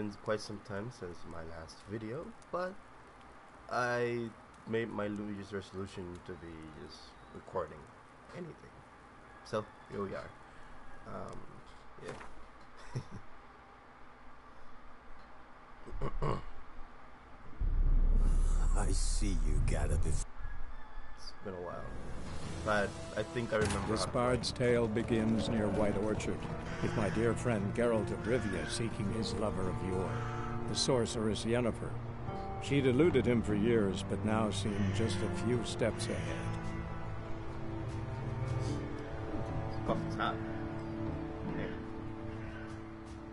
been quite some time since my last video, but I made my New Year's resolution to be just recording anything. So here we are. Yeah. I see you got it. It's been a while, but I think I remember. This bard's tale begins near White Orchard, with my dear friend Geralt of Rivia seeking his lover of yore, the sorceress Yennefer. She'd eluded him for years, but now seemed just a few steps ahead. Coffee's hot. Yeah.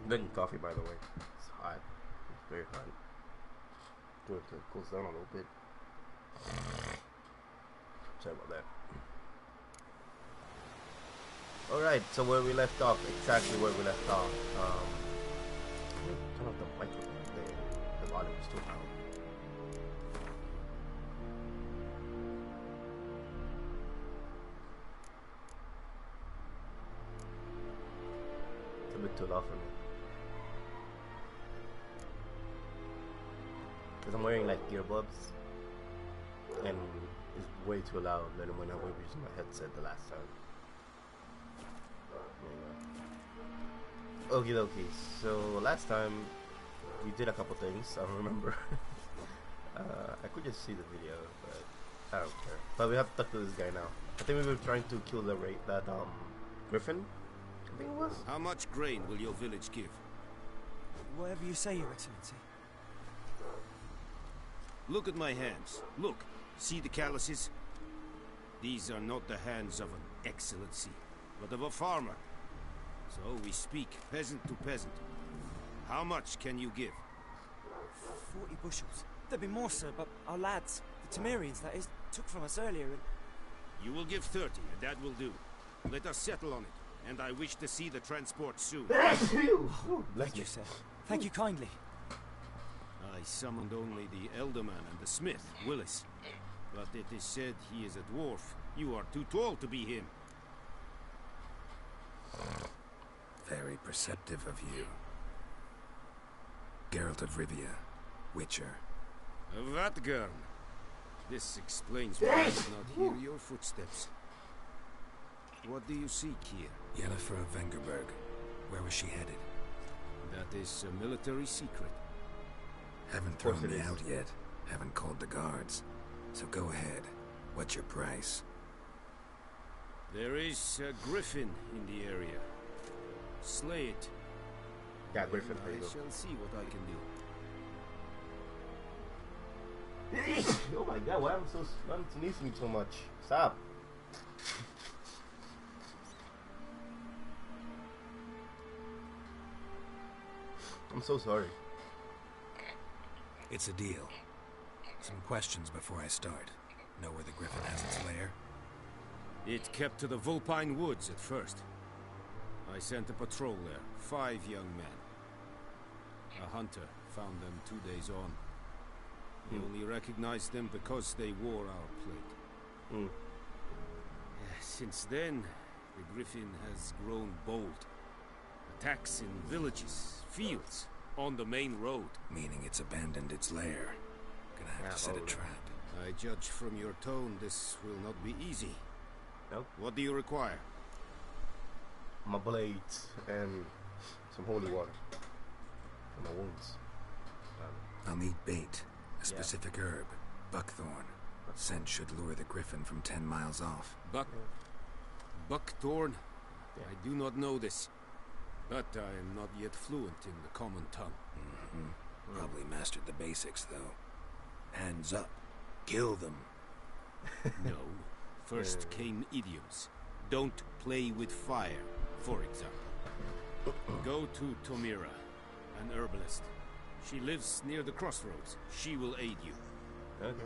Drinking coffee, by the way. It's hot. It's very hot. Do it till it cools down a little bit. Sorry about that. Alright, so where we left off, exactly where we left off. Turn off the microphone. The volume is too loud. It's a bit too loud for me. Because I'm wearing like earbuds. And it's way too loud than when I was using my headset the last time. Okie dokie. So last time we did a couple things. I don't remember. I could just see the video, but I don't care. But we have to talk to this guy now. I think we were trying to kill that griffin. I think it was. How much grain will your village give? Whatever you say, Your Excellency. Look at my hands. Look. See the calluses? These are not the hands of an excellency, but of a farmer. So we speak peasant to peasant. How much can you give? 40 bushels. There'd be more, sir, but our lads, the Temerians, that is, took from us earlier and... You will give 30, and that will do. Let us settle on it, and I wish to see the transport soon. Bless you, sir. Thank you kindly. I summoned only the Elderman and the smith, Willis. But it is said he is a dwarf. You are too tall to be him. Very perceptive of you. Geralt of Rivia, Witcher. Vatgern. This explains why I did not hear your footsteps. What do you seek here? Yennefer of Vengerberg. Where was she headed? That is a military secret. Haven't thrown me out yet. Haven't called the guards. So go ahead. What's your price? There is a griffin in the area. Slay it. Yeah, griffin. I shall see what I can do. Oh my god, why am I sneezing so much? Stop. I'm so sorry. It's a deal. Some questions before I start. Know where the griffin has its lair? It kept to the Vulpine Woods at first. I sent a patrol there, 5 young men. A hunter found them 2 days on. He only recognized them because they wore our plate. Since then, the griffin has grown bold. Attacks in villages, fields, on the main road. Meaning it's abandoned its lair. Gonna have to set a trap. I judge from your tone this will not be easy. Nope. What do you require? My blades and some holy water for my wounds. I'll need bait. A specific herb. Buckthorn. Scent should lure the griffin from 10 miles off. Buckthorn? I do not know this. But I am not yet fluent in the common tongue. Probably mastered the basics, though. Hands up. Kill them. No. First came idioms. Don't play with fire, for example. Go to Tomira, an herbalist. She lives near the crossroads. She will aid you. Okay.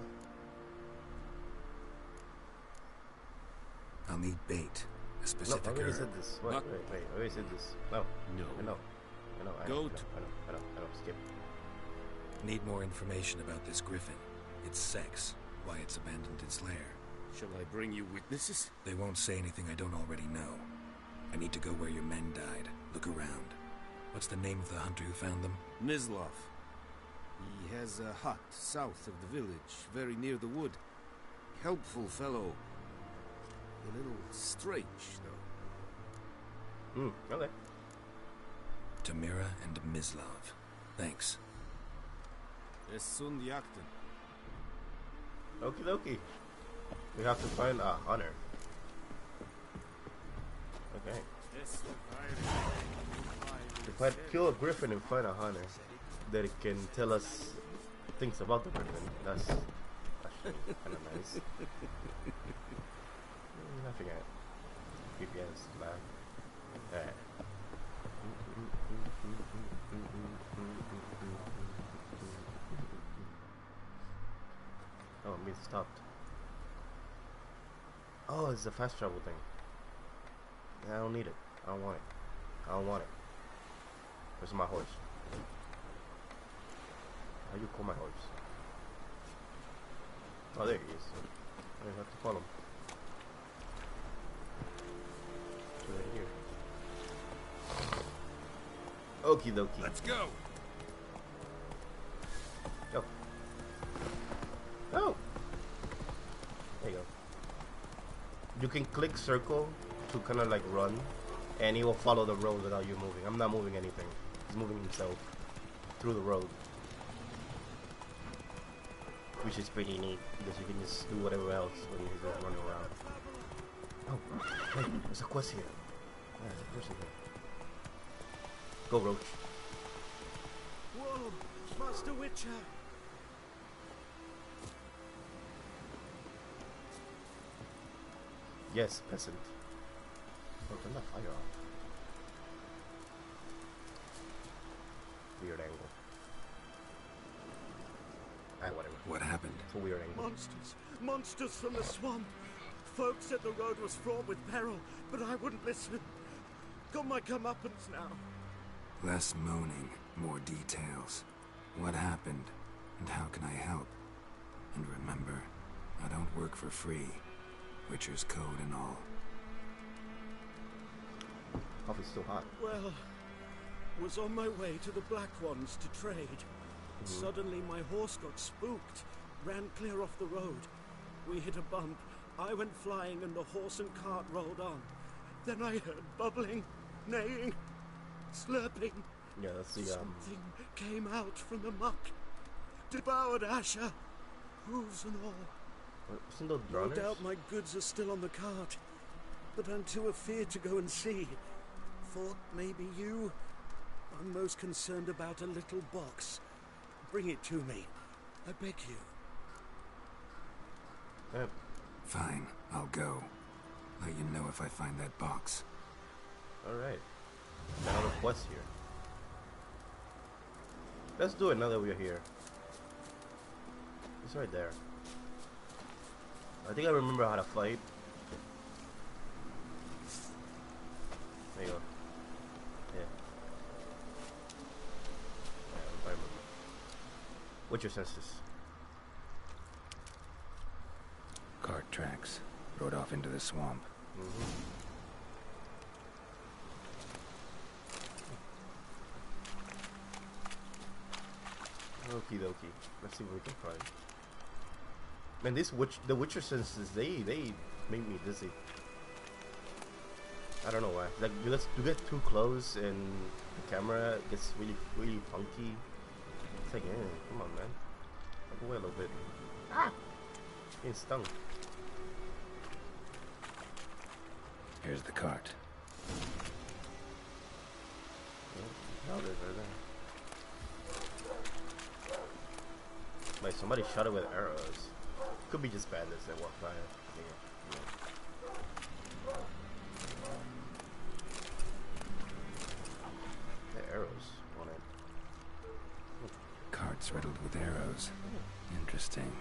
I'll need bait. A specific I already herb. said this. Wait, I already said this. No. No. I know. I know. Skip. Need more information about this griffin. Its sex. Why it's abandoned its lair. Shall I bring you witnesses? They won't say anything I don't already know. I need to go where your men died. Look around. What's the name of the hunter who found them? Mislov. He has a hut south of the village, very near the wood. Helpful fellow. A little strange, though. Okay. Tamira and Mislov. Thanks. Es sun jakten. Okie dokie. We have to find a hunter. Okay. If I kill a griffin and find a hunter, that it can tell us things about the griffin. That's actually kind of nice. Nothing at PPS lag. Alright. Oh, me stopped. Oh, it's a fast travel thing. I don't need it. I don't want it. I don't want it. Where's my horse? How you call my horse? Oh, there he is. I have to call him. It's right here. Okie dokie. Let's go. Go. Oh! There you go. You can click circle to kind of like run, and he will follow the road without you moving. I'm not moving anything. He's moving himself through the road. Which is pretty neat, because you can just do whatever else when he's just running around. Oh, hey, there's a quest here. Yeah, there's a person here. Go, Roach. Whoa, Master Witcher! Yes, peasant. Oh, turn the fire off. Weird angle. Ah, whatever. What happened? It's a weird angle. Monsters! Monsters from the swamp! Folks said the road was fraught with peril, but I wouldn't listen. Got my comeuppance now. Less moaning, more details. What happened, and how can I help? And remember, I don't work for free. Witcher's code and all. Coffee's still hot. Well, was on my way to the Black Ones to trade. Suddenly my horse got spooked, ran clear off the road. We hit a bump, I went flying and the horse and cart rolled on. Then I heard bubbling, neighing, slurping. Yeah, that's the Something came out from the muck, devoured Asher, hooves and all. Isn't those No runners? doubt my goods are still on the cart, but I'm too afeard to go and see. Thought maybe you. I'm most concerned about a little box. Bring it to me, I beg you. Yeah. Fine, I'll go. Let you know if I find that box. Alright. Another quest here. Let's do it now that we're here. It's right there. I think I remember how to fight. There you go. Yeah. I remember. What's your senses? Cart tracks. Rode off into the swamp. Okie dokie. Let's see what we can find. Man, the Witcher senses, they make me dizzy. I don't know why. Like you get too close and the camera gets really funky. It's like, come on, man. Back away a little bit. Ah! Getting stung. Here's the cart. Oh, there's right there. Like somebody shot it with arrows. Could be just bandits that walk by. The arrows on it. Cart's riddled with arrows. Interesting.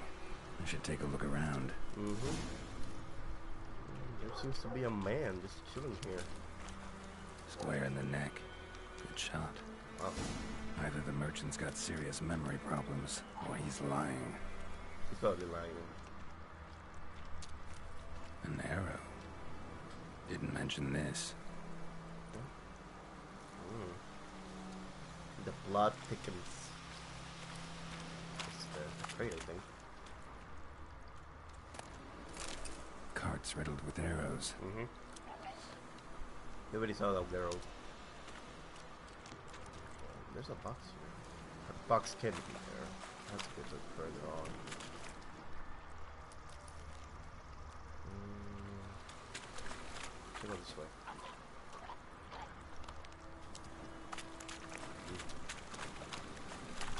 I should take a look around. There seems to be a man just chilling here. Square in the neck. Good shot. Wow. Either the merchant's got serious memory problems, or he's lying. He's probably lying. An arrow. Didn't mention this. The Blood thickens. It's the crate, I think. Carts riddled with arrows. Mm-hmm. Nobody saw that arrow. There's a box here. A box can be there. Let's get it further on. Let's go this way.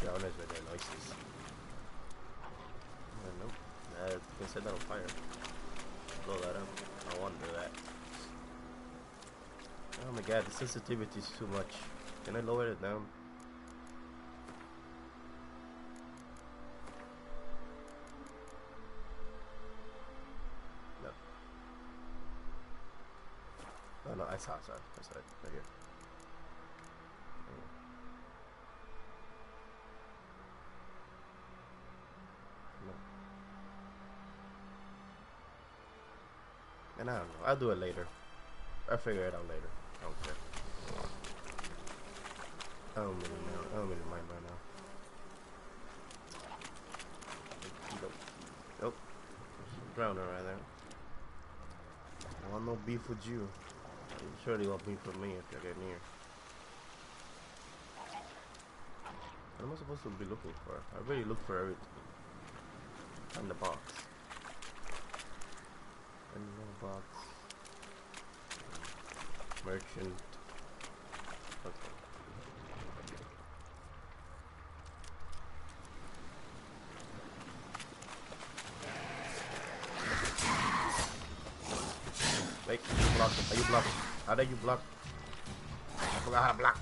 Yeah, I wonder if there are noises. Nope. They set that on fire. Blow that up. I wonder that. Oh my god, the sensitivity is too much. Can I lower it down? No. Oh no, I saw it right here. No. And I don't know, I'll do it later. I'll figure it out later. I don't care. I don't really mind right now. Nope. Drowner right there. I want no beef with you. You surely want beef with me if you get near. What am I supposed to be looking for? I really look for everything. In the box. In the box. Merchant. Okay. Wait, you block. Are you blocking? How did you block? I forgot how to block.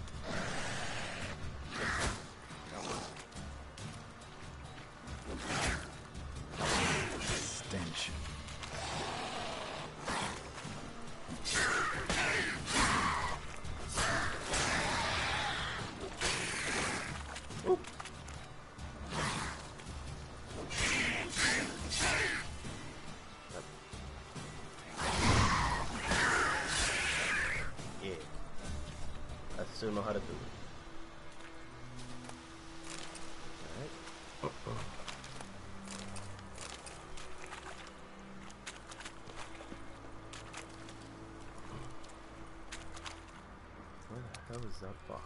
Stench. Oop. Yeah. I still know how to do it. Alright. Where the hell is that box?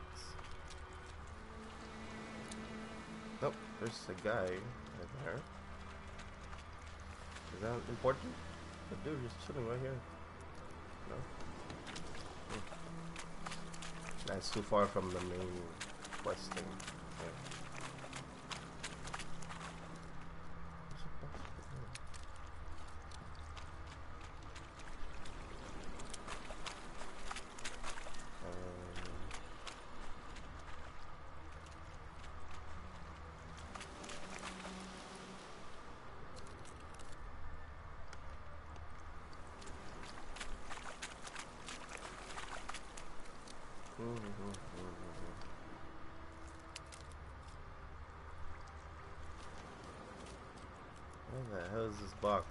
Nope, there's a guy right there. Is that important? The dude is chilling right here. No? That's too far from the main quest thing. Yeah. There's a box right there. Where the hell is this box?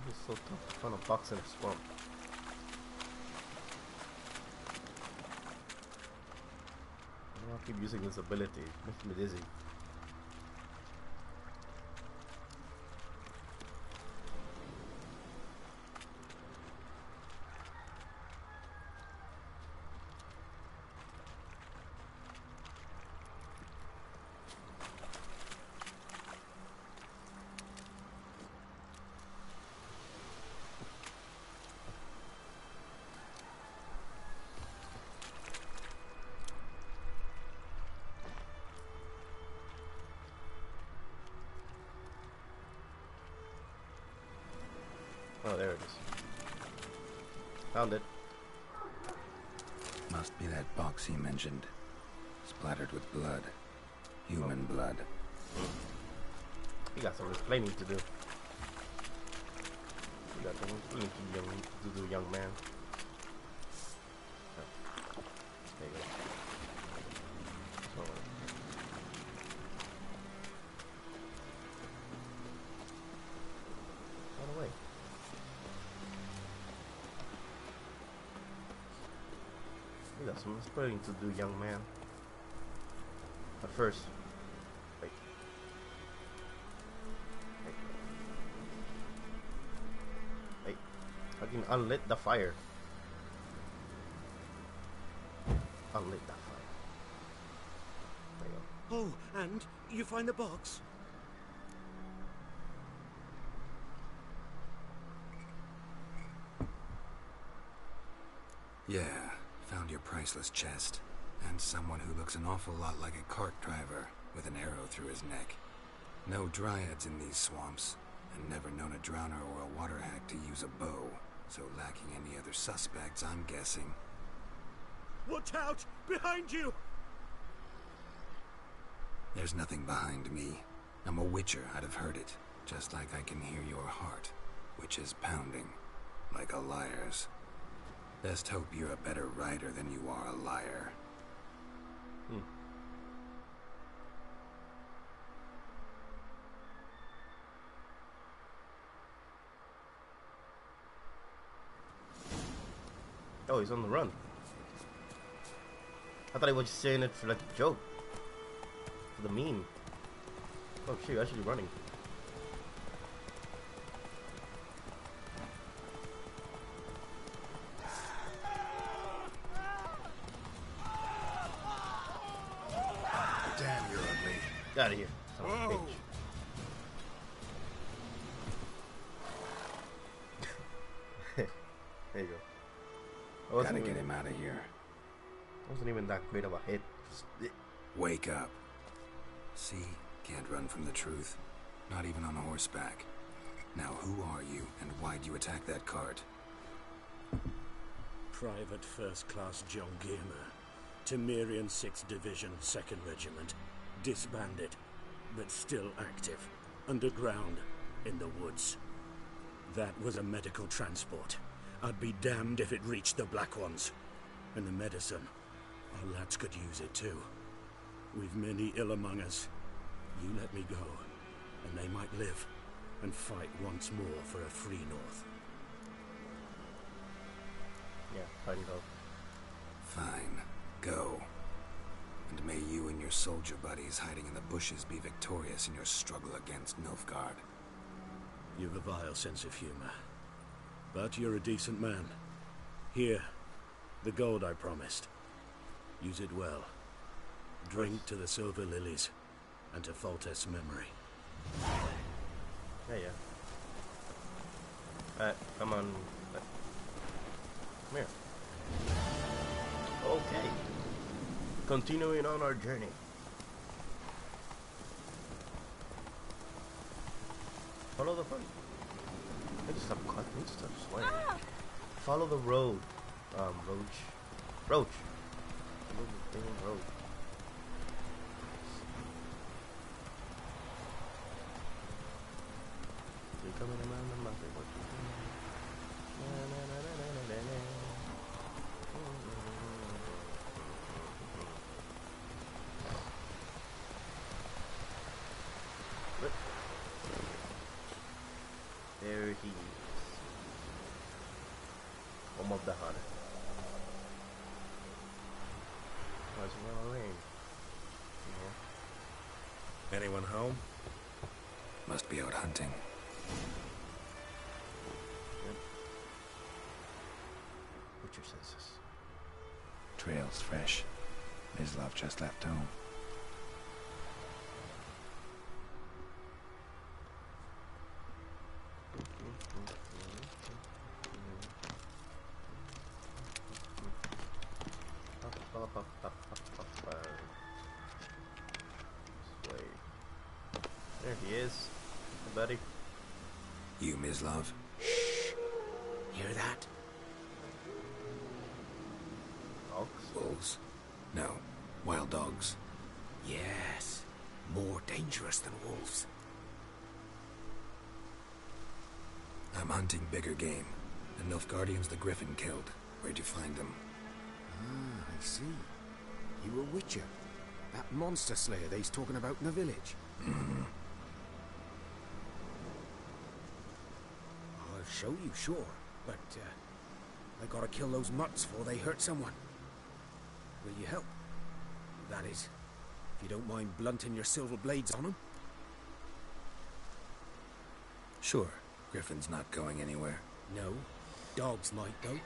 It's so tough to find a box in a swamp. I keep using this ability. It makes me dizzy. Oh, there it is. Found it. Must be that box he mentioned. Splattered with blood. Human blood. You got some explaining to do. You got some explaining to do, young man. Oh. There you go. So, run away. Look at I'm expecting to do young man. At first. Wait. Wait. Wait. I can unlit the fire. Unlit that fire. There you go. Oh, and you find the box? Yeah, found your priceless chest. And someone who looks an awful lot like a cart driver with an arrow through his neck. No dryads in these swamps, and never known a drowner or a water hack to use a bow. So lacking any other suspects, I'm guessing. Watch out! Behind you! There's nothing behind me. I'm a witcher, I'd have heard it. Just like I can hear your heart, which is pounding, like a liar's. Best hope you're a better rider than you are a liar. Oh, he's on the run. I thought he was just saying it for like a joke. For the meme. Oh shit, you're actually running. Damn, you're ugly. Get out of here. Son of a bitch. There you go. Gotta get him out of here. Wasn't even that great of a hit. Wake up. See? Can't run from the truth. Not even on horseback. Now who are you, and why'd you attack that cart? Private First Class John Gilmer. Temerian 6th Division, 2nd Regiment. Disbanded, but still active. Underground, in the woods. That was a medical transport. I'd be damned if it reached the Black Ones. And the medicine, our lads could use it too. We've many ill among us. You let me go, and they might live, and fight once more for a free North. Yeah, fine, go. Fine. Go. And may you and your soldier buddies hiding in the bushes be victorious in your struggle against Nilfgaard. You've a vile sense of humor. But you're a decent man. Here, the gold I promised. Use it well. Drink to the silver lilies, and to Foltest's memory. Yeah, yeah. Come on. Come here. Okay. Continuing on our journey. Follow the front. I need to stop cutting. I need to stop swearing. Follow the road. Roach. Follow the damn road. You're coming around the mountain. What you doing? There he is. Home of the hunter. Was well rain. Anyone home? Must be out hunting. Yep. Butcher says this. Trail's fresh. Mislav just left home. There he is. Hey, buddy. You, Mislav? Hear that? Dogs? Wolves? No. Wild dogs. Yes. More dangerous than wolves. I'm hunting bigger game. The Nilfgaardians the Griffin killed. Where'd you find them? Ah, I see. You a witcher. That monster slayer they's talking about in the village. Mm-hmm. I'll show you, sure. But, I gotta kill those mutts before they hurt someone. Will you help? That is, if you don't mind blunting your silver blades on him. Sure, Griffin's not going anywhere. No, dogs might though.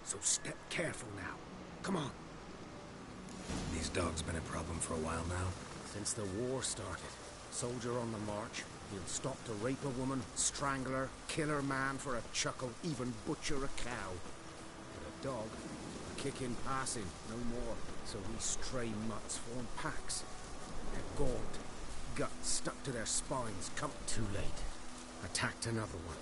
So step careful now. Come on. These dogs been a problem for a while now? Since the war started, soldier on the march, he'll stop to rape a woman, strangle her, kill her man for a chuckle, even butcher a cow. But a dog, a kick in passing, no more. So these stray mutts form packs. They're gaunt, guts stuck to their spines, come too late. Attacked another one.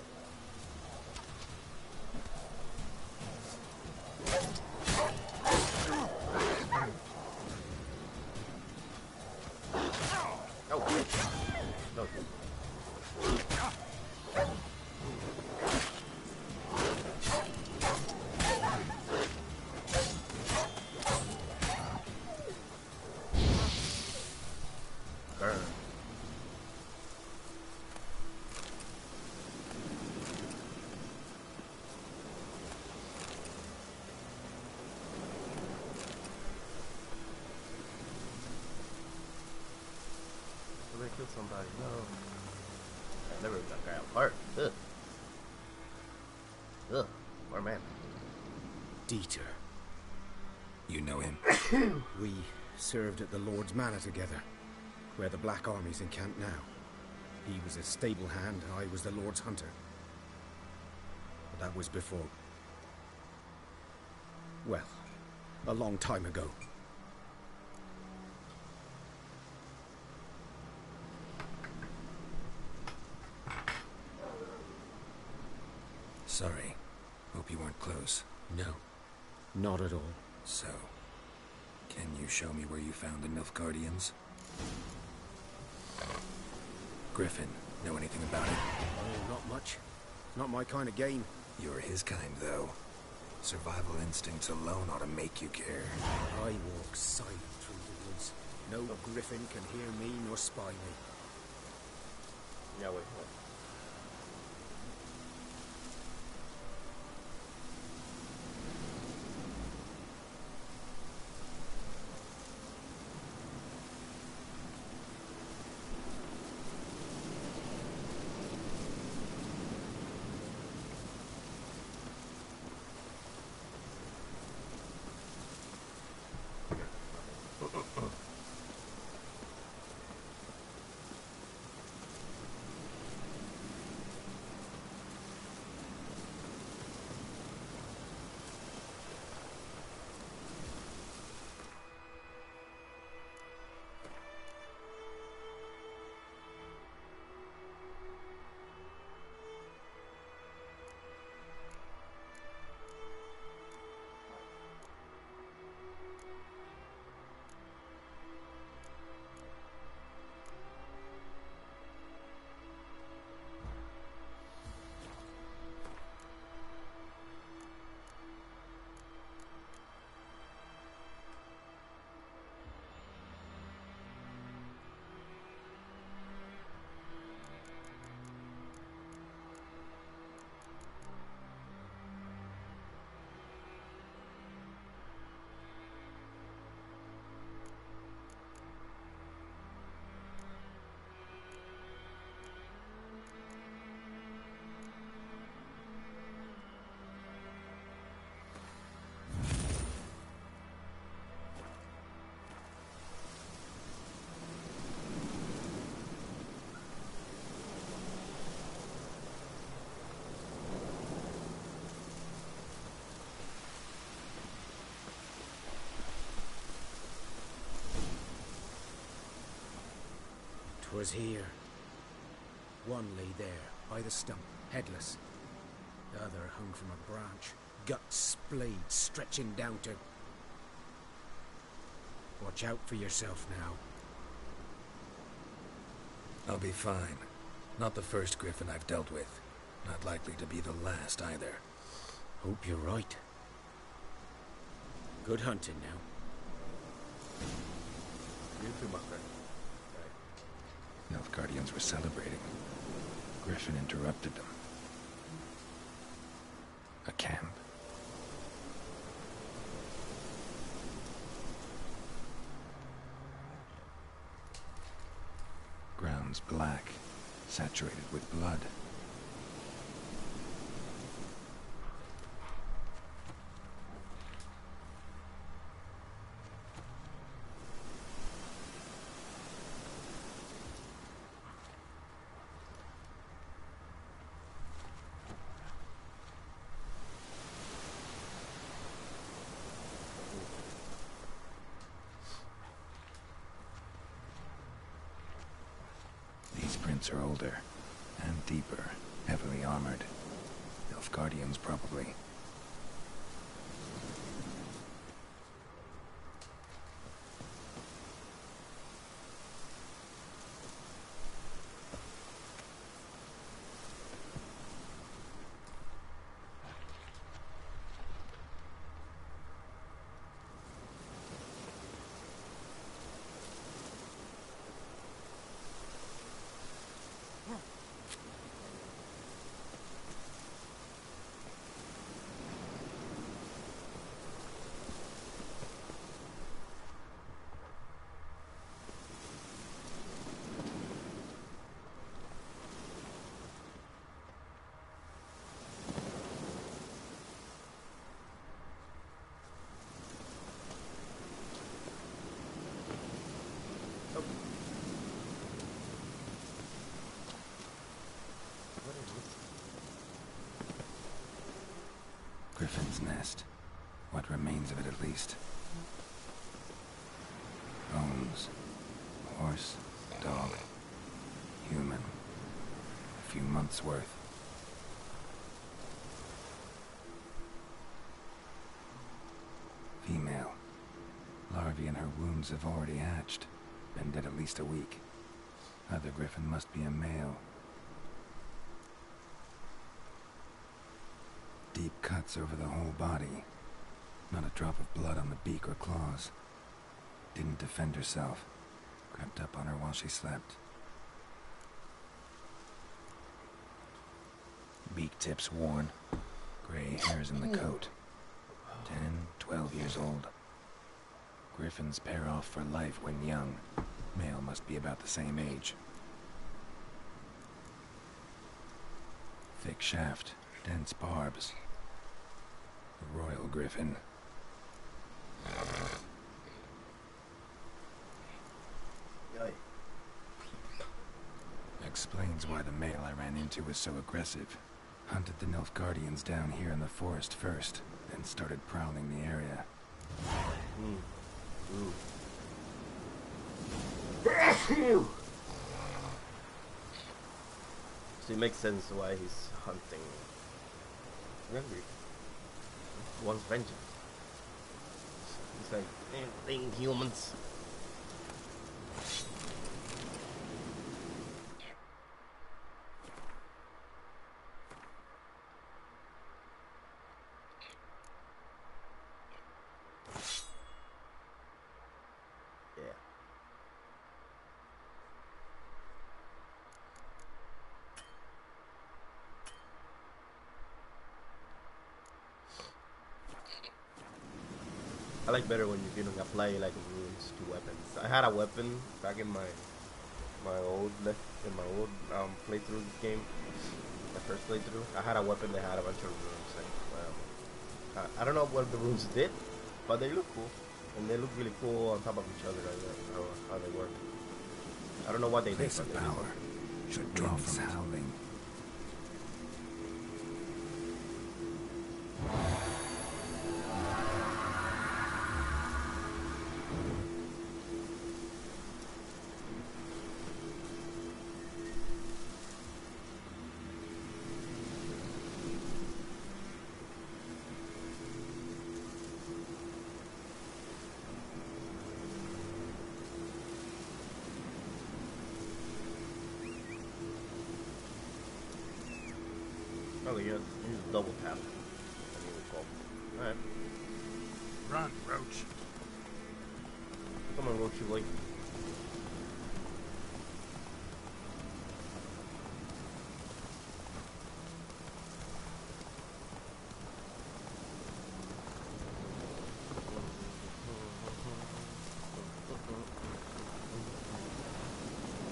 Kill somebody. No. I never got that guy apart. Ugh. Ugh. Poor man. Dieter. You know him? We served at the Lord's Manor together, where the Black Army's encamped now. He was a stable hand, I was the Lord's hunter. But that was before... well, a long time ago. Sorry. Hope you weren't close. No, not at all. So, can you show me where you found the Nilfgaardians? Griffin, know anything about it? Oh, not much. Not my kind of game. You're his kind, though. Survival instincts alone ought to make you care. I walk silent through the woods. No griffin can hear me nor spy me. Yeah, wait. Was here. One lay there, by the stump, headless. The other hung from a branch, guts splayed, stretching down to... Watch out for yourself now. I'll be fine. Not the first griffin I've dealt with. Not likely to be the last, either. Hope you're right. Good hunting now. You too, my friend. Nilfgaardians were celebrating. Griffin interrupted them. A camp. Ground's black, saturated with blood. These prints are older and deeper, heavily armored. Nilfgaardians, probably. Griffin's nest. What remains of it, at least. Bones. Horse, dog, human. A few months' worth. Female. Larvae in her wombs have already hatched. Been dead at least a week. Other griffin must be a male. Deep cuts over the whole body. Not a drop of blood on the beak or claws. Didn't defend herself. Crept up on her while she slept. Beak tips worn. Gray hairs in the coat. 10, 12 years old. Griffins pair off for life when young. Male must be about the same age. Thick shaft, dense barbs. A royal griffin. Explains why the male I ran into was so aggressive. Hunted the Nilfgaardians down here in the forest first, then started prowling the area. So it makes sense why he's hunting. Remember, he wants vengeance. He's like, anything humans. I like better when you can apply like runes to weapons. I had a weapon back in my old playthrough of this game, my first playthrough. I had a weapon that had a bunch of runes. Like, I don't know what the runes did, but they look cool, and they look really cool on top of each other. How they work. I don't know what they did. Place of power should draw from howling. Oh, yeah, use double tap. Alright. Run, Roach. Come on, Roachy boy.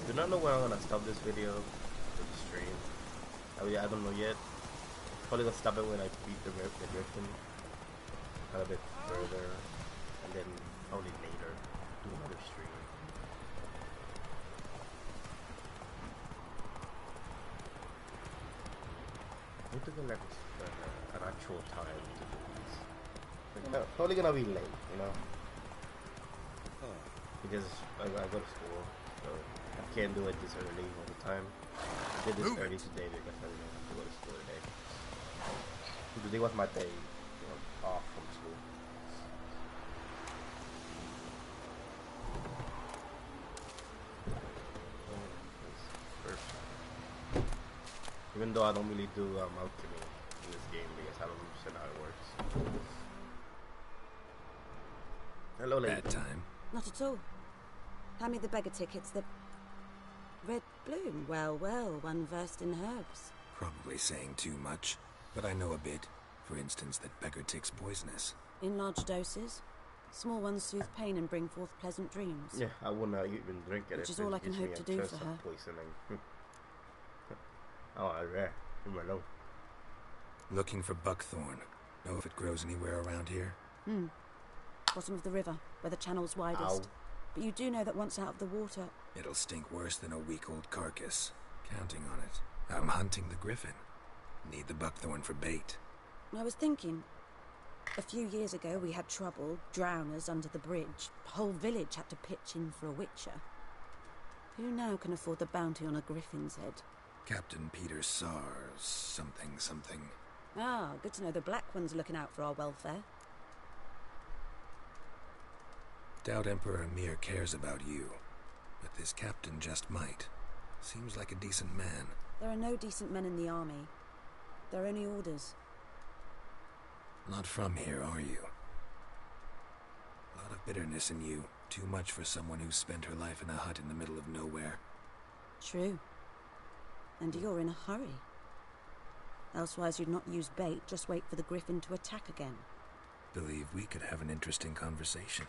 Do not know when I'm gonna stop this video for the stream. I don't know yet. Probably gonna stop it when I beat the Griffin a bit further, and then probably later do another stream. I need to get like an actual time to do these. Probably gonna be late, you know, because I go to school, so I can't do it this early all the time. I did this early today because I didn't have to go to school today. Today was my day, you know, off from school. Even though I don't really do alchemy in this game because I don't understand how it works. Hello, lady. Bad time. Not at all. Hand me the beggar tickets. The red bloom. Well, well, one versed in herbs. Probably saying too much, but I know a bit. For instance, that beggar tick's poisonous. In large doses. Small ones soothe pain and bring forth pleasant dreams. Yeah, I wouldn't even drink it. Which is all I can hope to do for her. Poisoning. Oh, yeah. Leave me alone. Looking for buckthorn. Know if it grows anywhere around here? Bottom of the river, where the channel's widest. Ow. But you do know that once out of the water... It'll stink worse than a week-old carcass. Counting on it. I'm hunting the griffin. Need the buckthorn for bait. I was thinking... A few years ago we had trouble, drowners under the bridge. The whole village had to pitch in for a witcher. Who now can afford the bounty on a griffin's head? Captain Peter Sars, something. Ah, good to know the Black One's looking out for our welfare. Doubt Emperor Emir cares about you, but this captain just might. Seems like a decent man. There are no decent men in the army. There are only orders. Not from here, are you? A lot of bitterness in you. Too much for someone who spent her life in a hut in the middle of nowhere. True. And you're in a hurry. Elsewise you'd not use bait, just wait for the griffin to attack again. Believe we could have an interesting conversation.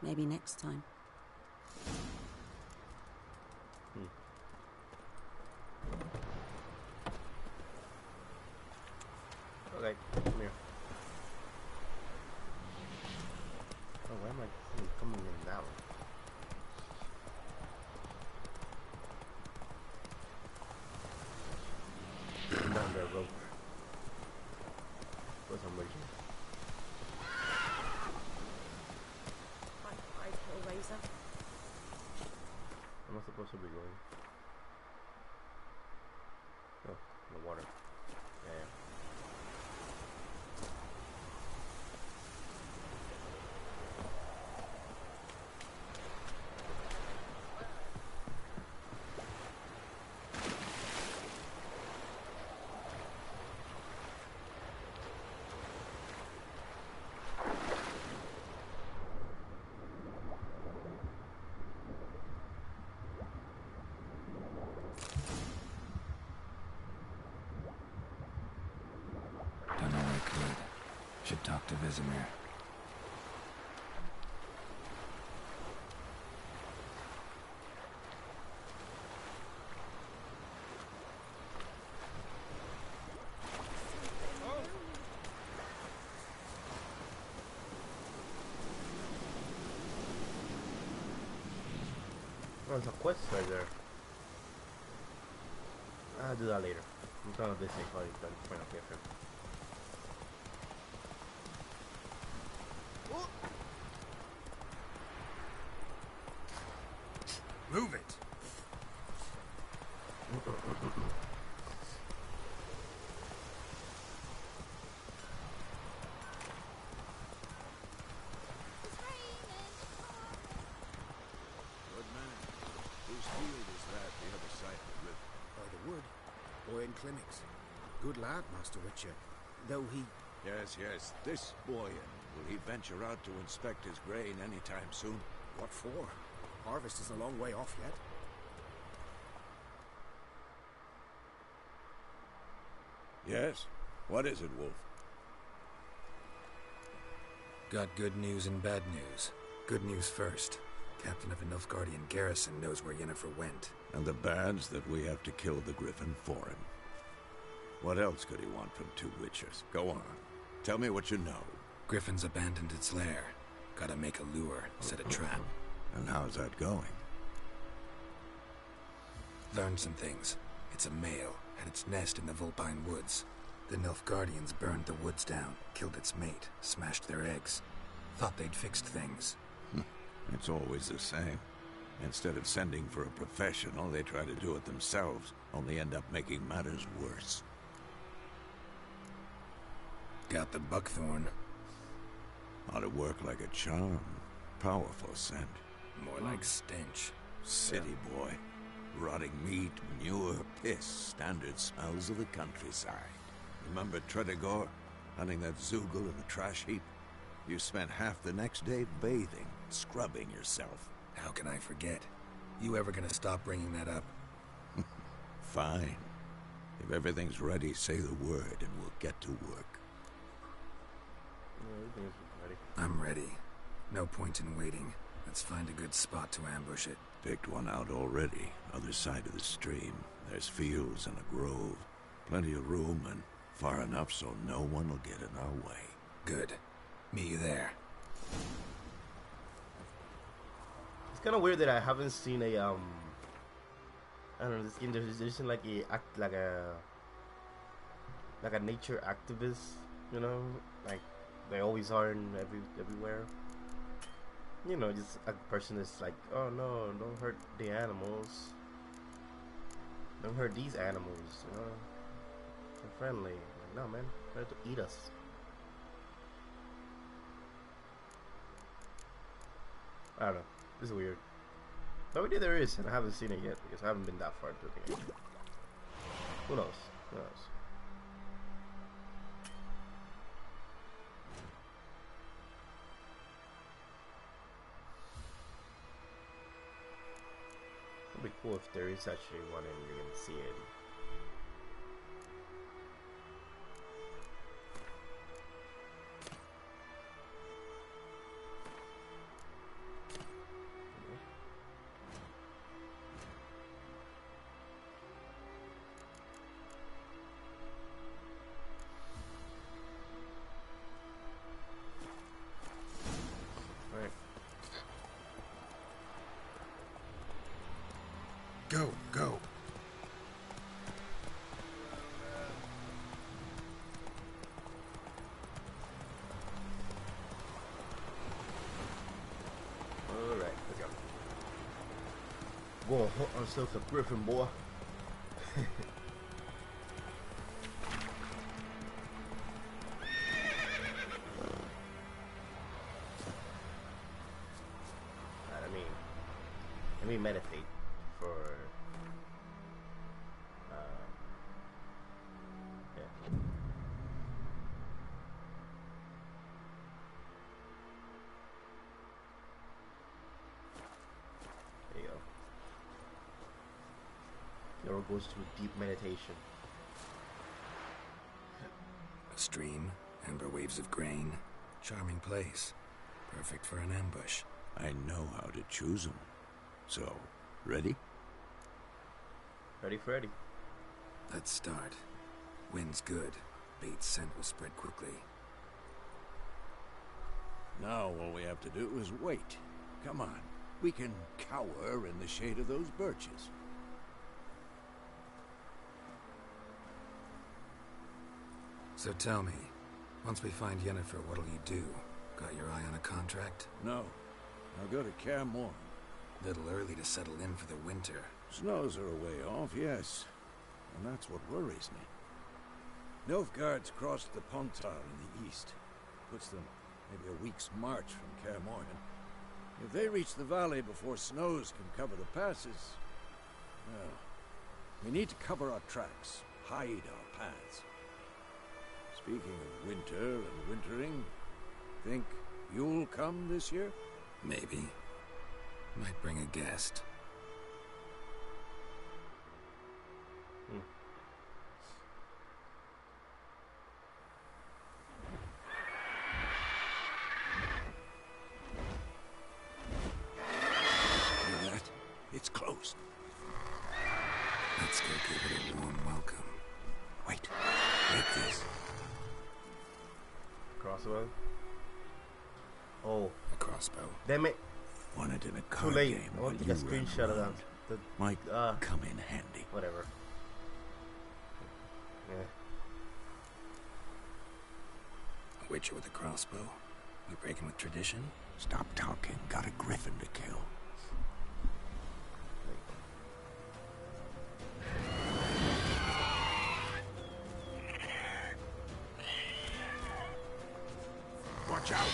Maybe next time. Okay, come here. Oh, why am I coming in now? Down there, rope. For some reason. Hi, Hellraiser. Am I supposed to be going? Oh, in the water. Yeah. Don't know I could. Should talk to Vizimir. Oh, there's a quest right there. I'll do that later. I'm kind of busy probably point of different. Move it. Good man. Whose field is that the other side of the river? By the wood, or in clinics. Good lad, Master Witcher. Though he... Yes. This boy, will he venture out to inspect his grain anytime soon? What for? Harvest is a long way off yet. Yes. What is it, Wolf? Got good news and bad news. Good news first. Captain of a Nilfgaardian garrison knows where Yennefer went. And the bad's that we have to kill the Griffin for him. What else could he want from two witchers? Go on. Tell me what you know. Griffin's abandoned its lair. Gotta make a lure, set a trap. And how's that going? Learned some things. It's a male, had its nest in the Vulpine Woods. The Nilfgaardians burned the woods down, killed its mate, smashed their eggs. Thought they'd fixed things. It's always the same. Instead of sending for a professional, they try to do it themselves, only end up making matters worse. Got the buckthorn. Ought to work like a charm. Powerful scent. More like stench. City boy. Rotting meat, manure, piss. Standard smells of the countryside. Remember Tredegor? Hunting that Zoogle in the trash heap? You spent half the next day bathing, scrubbing yourself. How can I forget? You ever gonna stop bringing that up? Fine. If everything's ready, say the word and we'll get to work. Yeah, everything's ready. I'm ready. No point in waiting. Let's find a good spot to ambush it. Picked one out already. Other side of the stream. There's fields and a grove. Plenty of room and far enough so no one will get in our way. Good. Meet you there. It's kind of weird that I haven't seen a I don't know, this game. There's like a nature activist, you know, like they always are in everywhere. You know, just a person that's like, oh no, don't hurt the animals. Don't hurt these animals, you know. They're friendly. Like, no man, they're to eat us. I don't know. This is weird. But maybe there is, and I haven't seen it yet because I haven't been that far into the game. Who knows? Who knows? It'd be cool if there is actually one and you can see it. Go, go. Alright, let's go. Go and hunt ourselves a griffin, boy. Let me meditate for yeah. There you go. Yoro goes through deep meditation. A stream, amber waves of grain, charming place, perfect for an ambush. I know how to choose them. So, ready? Ready, Freddy. Let's start. Wind's good. Bait's scent will spread quickly. Now all we have to do is wait. Come on. We can cower in the shade of those birches. So tell me, once we find Yennefer, what'll you do? Got your eye on a contract? No. I'll go to Kaer Morhen. Little early to settle in for the winter. Snows are a way off, yes. And that's what worries me. Nilfgaard's crossed the Pontar in the east. Puts them maybe a week's march from Kaer Morhen. If they reach the valley before snows can cover the passes, well, we need to cover our tracks, hide our paths. Speaking of winter and wintering, think you'll come this year? Maybe. Might bring a guest. He'll give it a warm welcome. Wait. Take this. Crossbow. Oh, A crossbow. damn it! Won it in a Too card late. game I while want to you take a ran screenshot of that. around. Might come in handy. Whatever. Yeah. A witcher with a crossbow. We breaking with tradition? Stop talking. Got a griffin to kill. Watch out!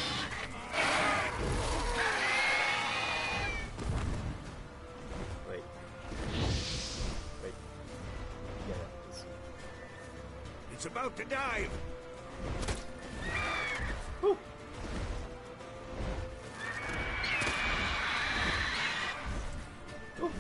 Wait. Wait. Yeah. It's... It's about to dive! Whew. Whew.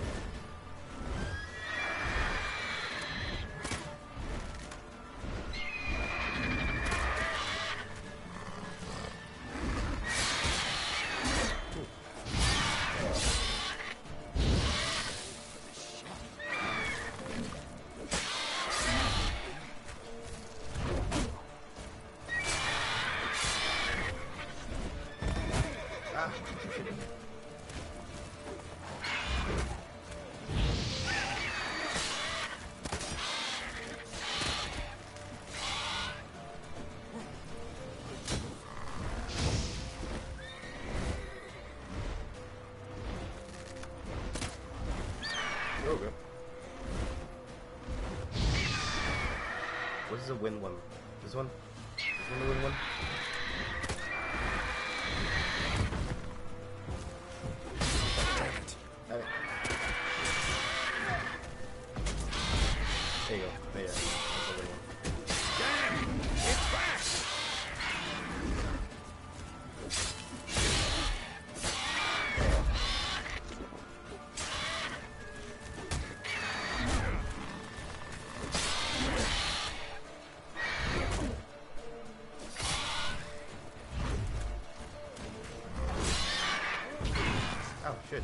Ah, shit. There we go. What's the win one? This one? This one the win one? Damn it. Damn it. There you go. There you go. That's the win one. Damn! It's back! Oh shit.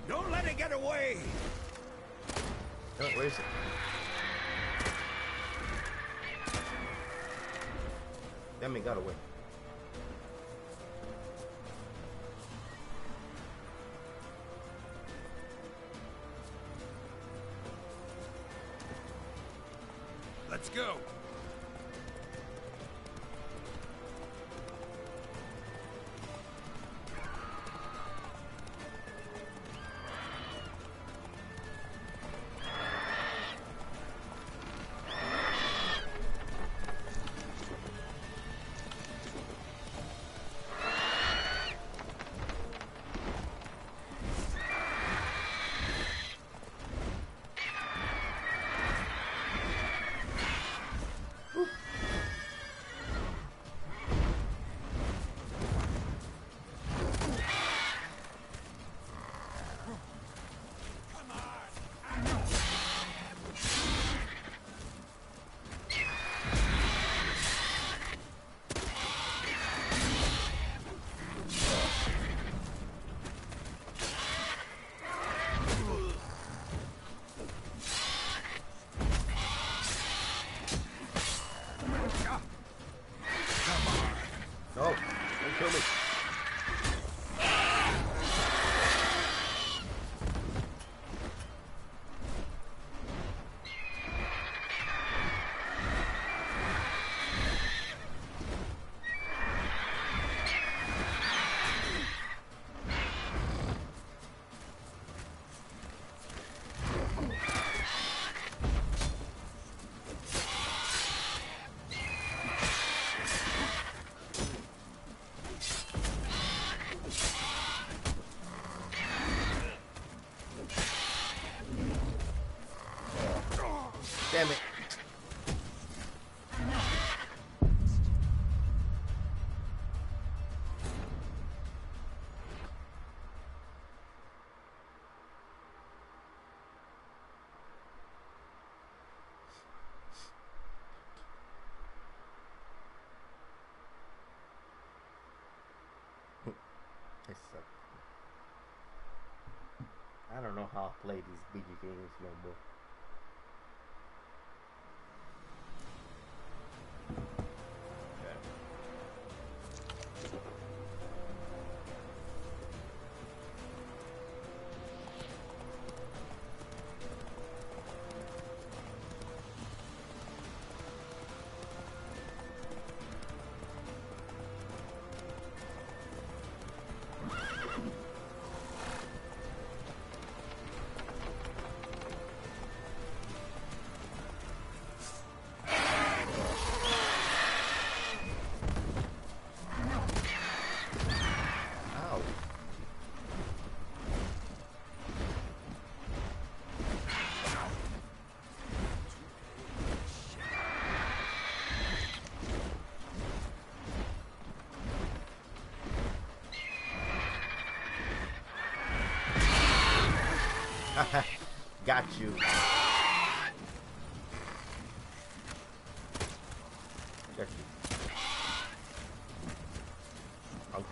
Don't let it get away! Oh, where is it? Damn it, got away. Let's go! No, don't kill me. Damn it. I suck. I don't know how to play these video games no more. Got you. Got you. Oh.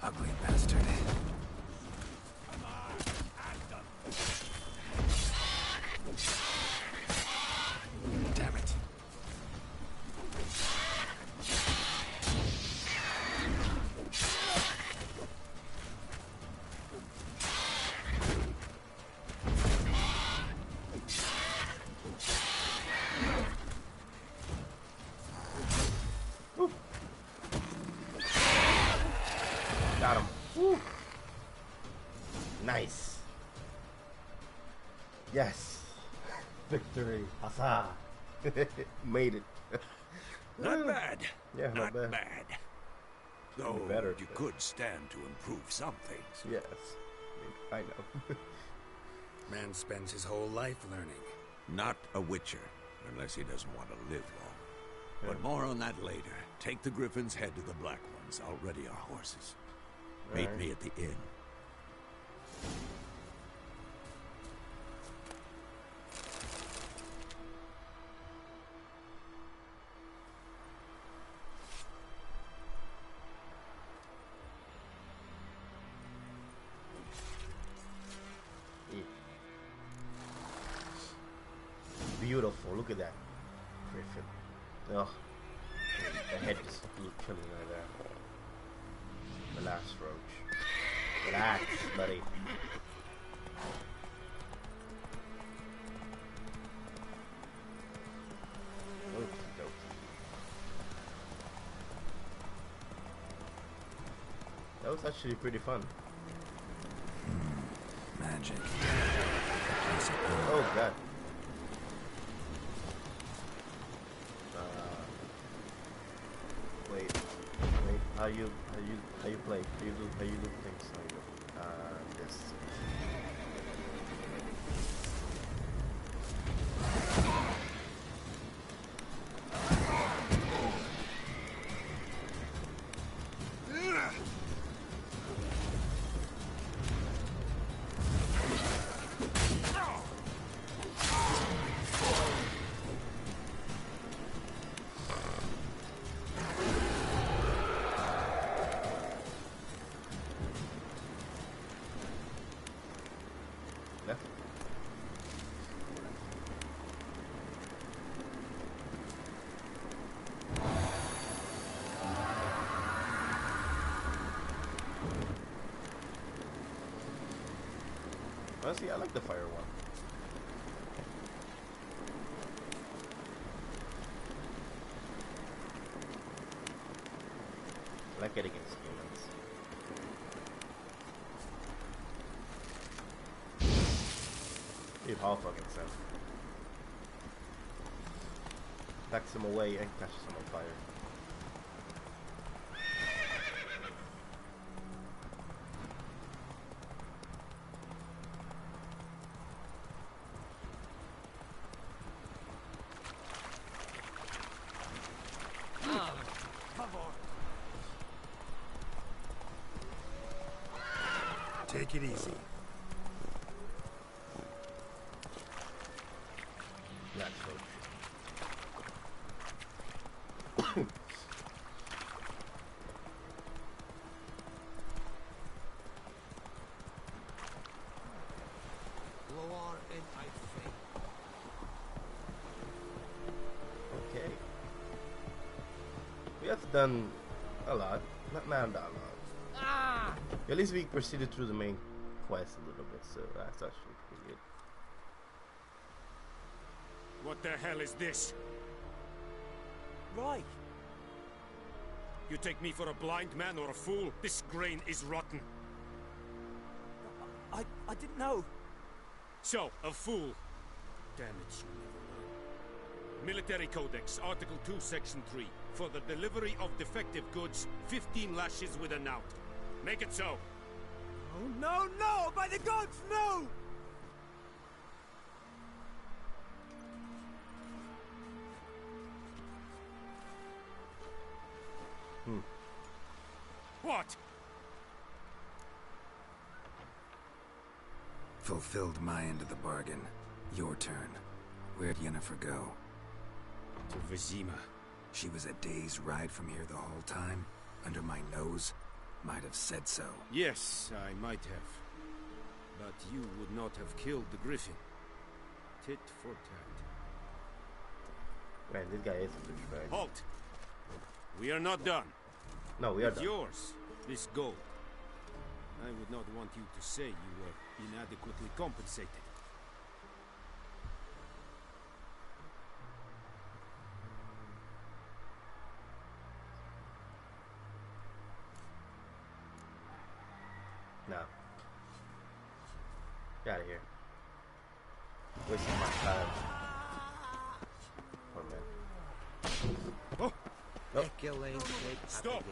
Ugly bastard. Damn it. Got him. Woo. Nice. Yes. Victory. Huzzah. Made it. Not bad. Yeah, not bad. Though better, you but- could stand to improve some things. Yes. I know. Man spends his whole life learning. Not a Witcher, unless he doesn't want to live long. Yeah. But more on that later. Take the Griffin's head to the Black Ones. I'll ready our horses. Meet Alright. me at the inn. Beautiful. Look at that. Griffin. Oh. The head just look chilling right there. Relax, Roach. Relax, buddy. Okey-doke. That was actually pretty fun. Magic. Oh god. Wait. How you play? How you do things? This. Left. Honestly, I like the fire one. I like it against humans. Pretty powerful against them. backs him away and catches him on fire. Take it easy. That's so okay. We have done a lot. Not that lot. At least we proceeded through the main quest a little bit, so that's actually pretty good. What the hell is this? Right. You take me for a blind man or a fool? This grain is rotten. I didn't know. So, a fool. Damn it, you never know. Military Codex, Article 2, Section 3. For the delivery of defective goods, 15 lashes with a knout. Make it so. Oh, no, no! By the gods, no! What? Fulfilled my end of the bargain. Your turn. Where'd Yennefer go? To Vizima. She was a day's ride from here the whole time? Under my nose? Might have said so. Yes, I might have. But you would not have killed the griffin. Tit for tat. Man, this guy is a douchebag. Halt! We are not done. No, we are It's done. yours, this gold. I would not want you to say you were inadequately compensated. No. Get out of here. Wasting my time. Oh man. Oh! Nope. Stop!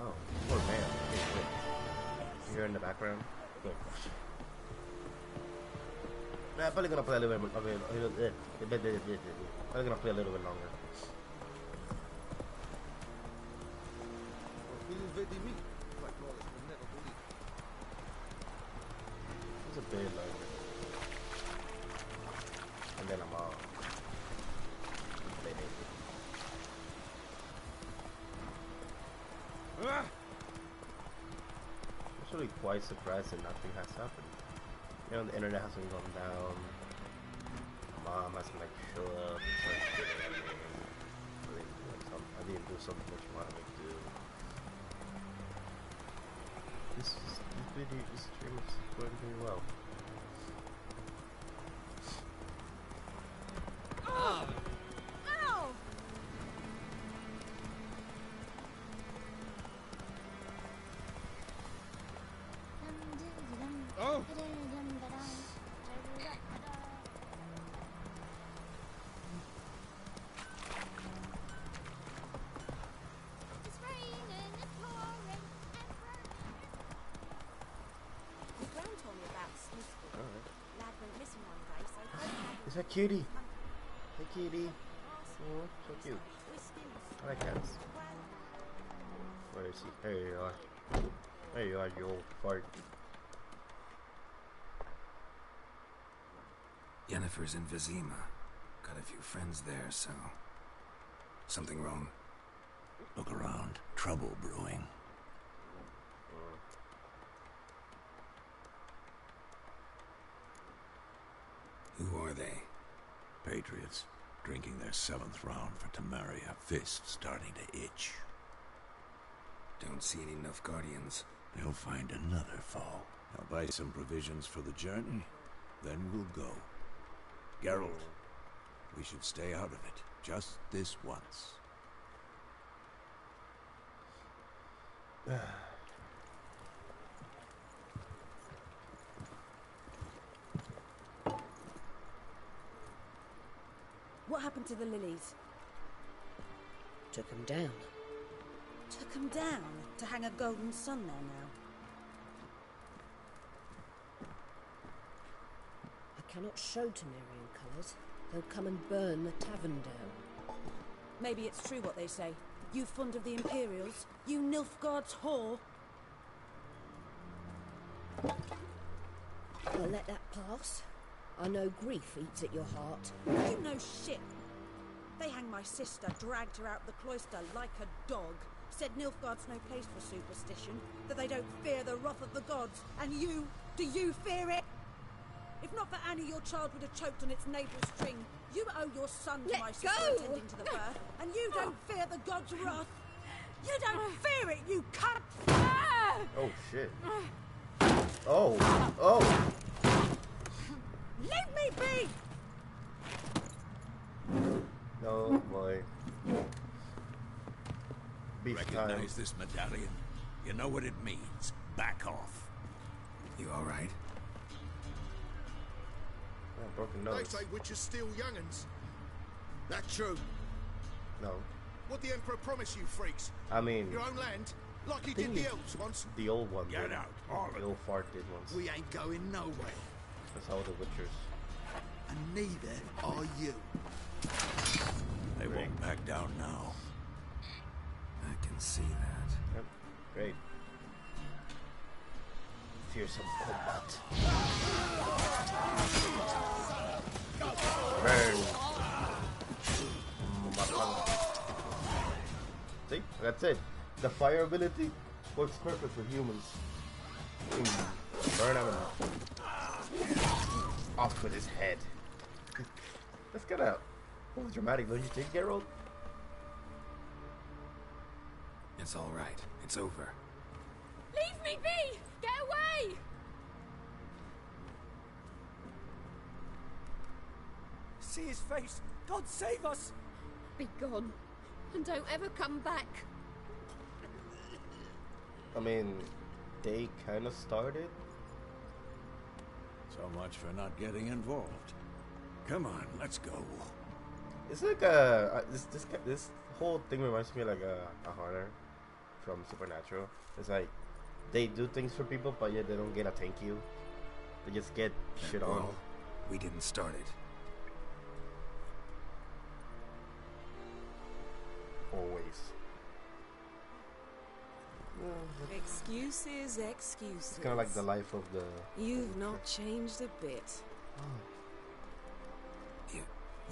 Oh, poor man. Wait, wait. You hear in the background? Oh. Nah, I'm probably gonna play a little bit. Probably gonna play a little bit longer. It's a bit longer. And then I'm all. Ah! I'm actually quite surprised that nothing has happened. You know, the internet hasn't gone down. My mom hasn't like show up and start shooting at me. I didn't do something that you wanted me to do. This stream is going pretty well. Oh! Is that cutie? Hey cutie. Oh, so cute. I like cats. Where is he? There you are. There you are, you old fart. Yennefer's in Vizima. Got a few friends there, so... Something wrong? Look around. Trouble brewing. Who are they? Patriots. Drinking their 7th round for Temeria. Fists starting to itch. Don't see any Nilfgaardians. They'll find another foe. I'll buy some provisions for the journey. Then we'll go. Geralt, we should stay out of it. Just this once. What happened to the lilies? Took him down. Took them down to hang a golden sun there now. I cannot show Temerian colours. They'll come and burn the tavern down. Maybe it's true what they say. You fond of the Imperials? You Nilfgaard's whore? I'll let that pass. I know grief eats at your heart. You know shit. They hanged my sister, dragged her out the cloister like a dog. Said Nilfgaard's no place for superstition, that they don't fear the wrath of the gods. And you, do you fear it? If not for Annie, your child would have choked on its navel string. You owe your son to my sister attending to the birth, and you don't fear the gods' wrath. You don't fear it, you cunt! Oh, shit. Oh. Leave me be! No, boy. Beef time. Recognize this medallion? You know what it means. Back off. You alright? Oh, broken They nose. say witches steal young'uns. That true? No. What the Emperor promised you, freaks? I mean, Your own land? Like he Thing did the is- elves once? the old one. Get did. out, all The of old fart did once. We ain't going nowhere. That's how the Witchers. And neither are you. They won't back down now. I can see that. Yep. Great. Fearsome combat. Burn. See? That's it. The fire ability works perfect for humans. Burn him off with his head. That's kinda dramatic, don't you think, Geralt? It's alright. It's over. Leave me be! Get away! See his face! God save us! Be gone. And don't ever come back. I mean, they kind of started. So much for not getting involved. Come on, let's go. It's like this whole thing reminds me of like a hunter from Supernatural. It's like they do things for people, but yet they don't get a thank you. They just get shit on. Well, we didn't start it. Always. Excuses, excuses. It's kind of like the life of the. You've not changed a bit.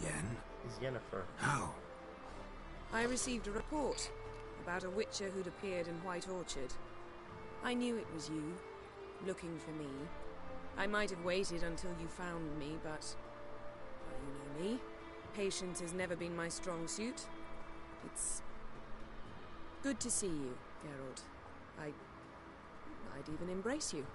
Yen? It's Yennefer. How? I received a report about a witcher who'd appeared in White Orchard. I knew it was you, looking for me. I might have waited until you found me, but... well, you know me. Patience has never been my strong suit. It's... good to see you, Geralt. I'd even embrace you.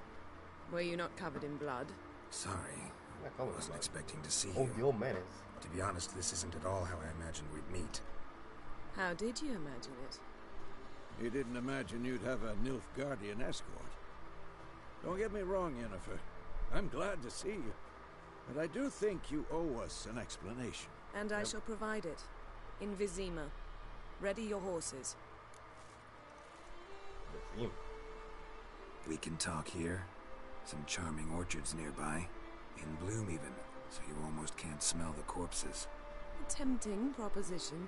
Were you not covered in blood? Sorry. I wasn't expecting to see Oh, you. your menace. To be honest, this isn't at all how I imagined we'd meet. How did you imagine it? You didn't imagine you'd have a Nilfgaardian escort. Don't get me wrong, Yennefer. I'm glad to see you. But I do think you owe us an explanation. And I shall provide it. In Vizima. Ready your horses. We can talk here. Some charming orchards nearby. In bloom even, so you almost can't smell the corpses. A tempting proposition.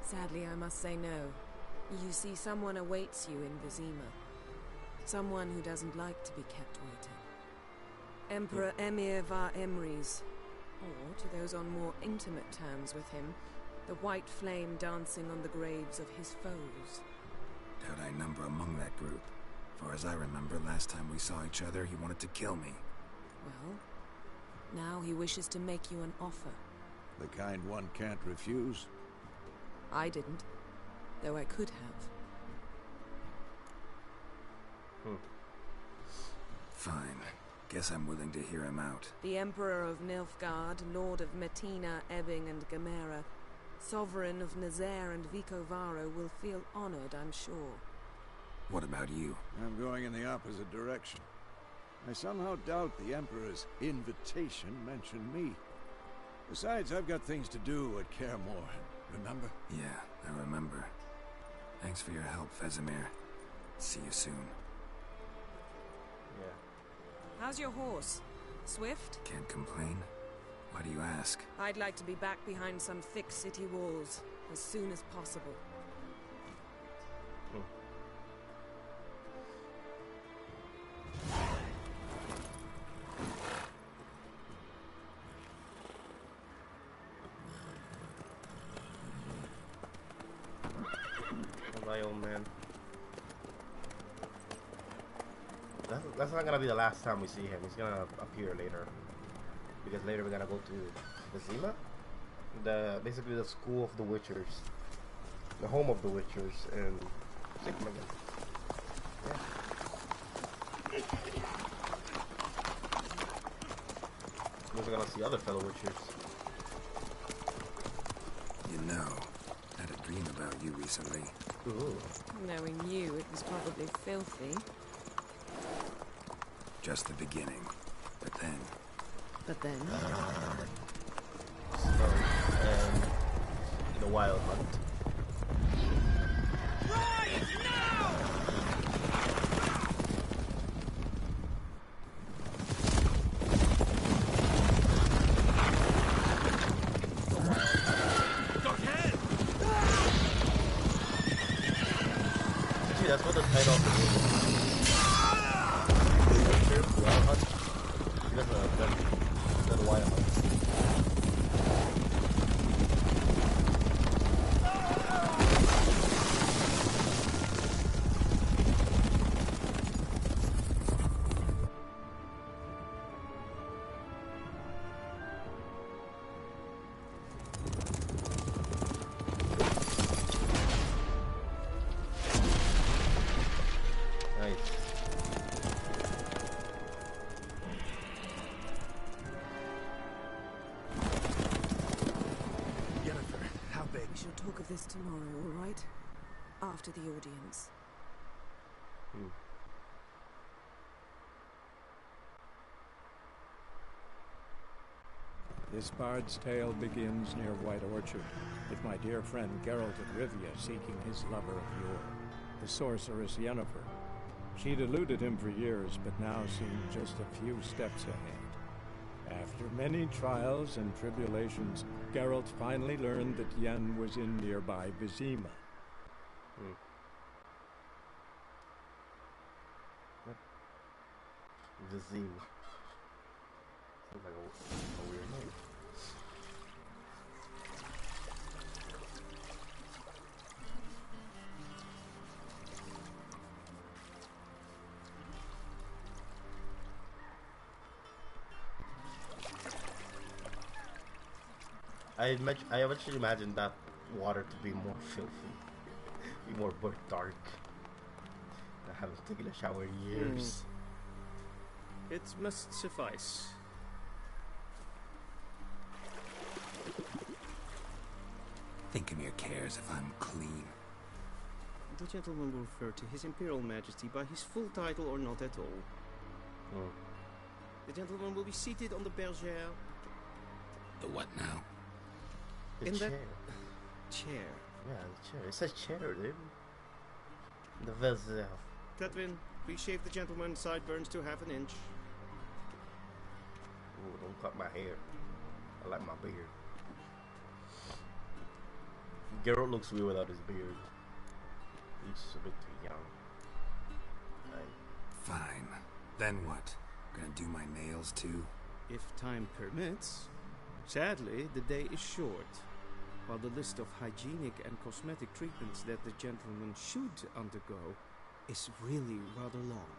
Sadly, I must say no. You see, someone awaits you in Vizima. Someone who doesn't like to be kept waiting. Emperor Emir var Emrys. Or, to those on more intimate terms with him, the white flame dancing on the graves of his foes. Doubt I number among that group. Far as I remember, last time we saw each other, he wanted to kill me. Well, now he wishes to make you an offer. The kind one can't refuse. I didn't, though I could have. Fine. Guess I'm willing to hear him out. The Emperor of Nilfgaard, Lord of Metina, Ebbing and Gamera, Sovereign of Nazaire and Vicovaro will feel honored, I'm sure. What about you? I'm going in the opposite direction. I somehow doubt the Emperor's invitation mentioned me. Besides, I've got things to do at Kaer Morhen, remember? Yeah, I remember. Thanks for your help, Vesemir. See you soon. Yeah. How's your horse? Swift? Can't complain. Why do you ask? I'd like to be back behind some thick city walls as soon as possible. My old man. That's not gonna be the last time we see him. He's gonna appear later, because later we're gonna go to Vizima, basically the school of the Witchers, the home of the Witchers, and see him again. Yeah. We're gonna see other fellow Witchers. You know, I had a dream about you recently. Ooh. Knowing you, it was probably filthy. Just the beginning. But then... The Wild Hunt. Right now! That's what the title of the game is. Wild Hunt. That's the Wild Hunt. This tomorrow, all right? After the audience. This bard's tale begins near White Orchard, with my dear friend Geralt of Rivia seeking his lover of yore, the sorceress Yennefer. She'd eluded him for years, but now seemed just a few steps ahead. After many trials and tribulations, Geralt finally learned that Yen was in nearby Vizima. Vizima. Sounds like a weird name. I eventually imagined that water to be more filthy, be more dark. I haven't taken a shower in years. It must suffice. Thinkamir cares if I'm clean. The gentleman will refer to His Imperial Majesty by his full title or not at all. The gentleman will be seated on the bergère. The what now? The chair. Chair. Yeah, the chair. It says chair, dude. The bergère. Tedwin, please shave the gentleman's sideburns to half an inch. Ooh, don't cut my hair. I like my beard. Geralt looks weird without his beard. He's a bit too young. Fine. Then what? Gonna do my nails too? If time permits. Sadly, the day is short, while the list of hygienic and cosmetic treatments that the gentleman should undergo is really rather long.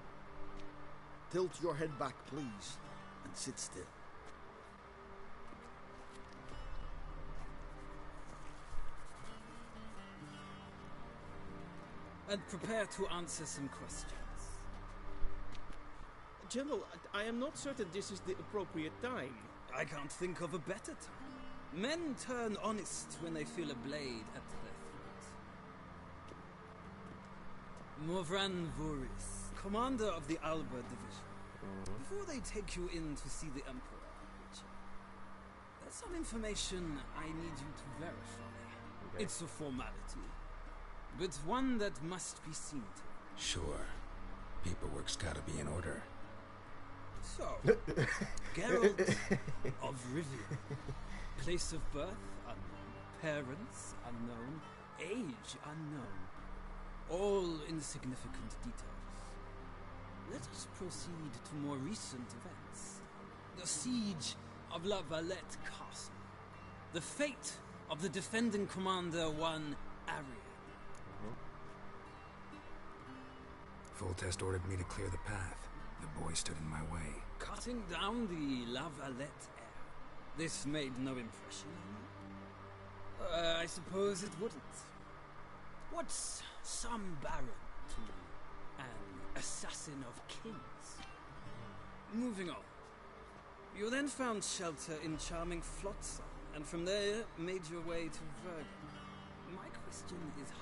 Tilt your head back, please, and sit still. And prepare to answer some questions. General, I am not certain this is the appropriate time. I can't think of a better time. Men turn honest when they feel a blade at their throat. Morvran Voorhis, commander of the Alba Division. Before they take you in to see the Emperor, Richard, some information I need you to verify. Okay. It's a formality, but one that must be seen to. Sure. Paperwork's gotta be in order. So, Geralt of Rivia. Place of birth unknown. Parents unknown. Age unknown. All insignificant details. Let us proceed to more recent events. The siege of La Valette Castle. The fate of the defending commander, one Arian. Foltest ordered me to clear the path. The boy stood in my way. Cutting down the La Valette heir. This made no impression on you? I suppose it wouldn't. What's some baron to an assassin of kings? Moving on. You then found shelter in charming Flotsam, and from there made your way to Vergen. My question is how?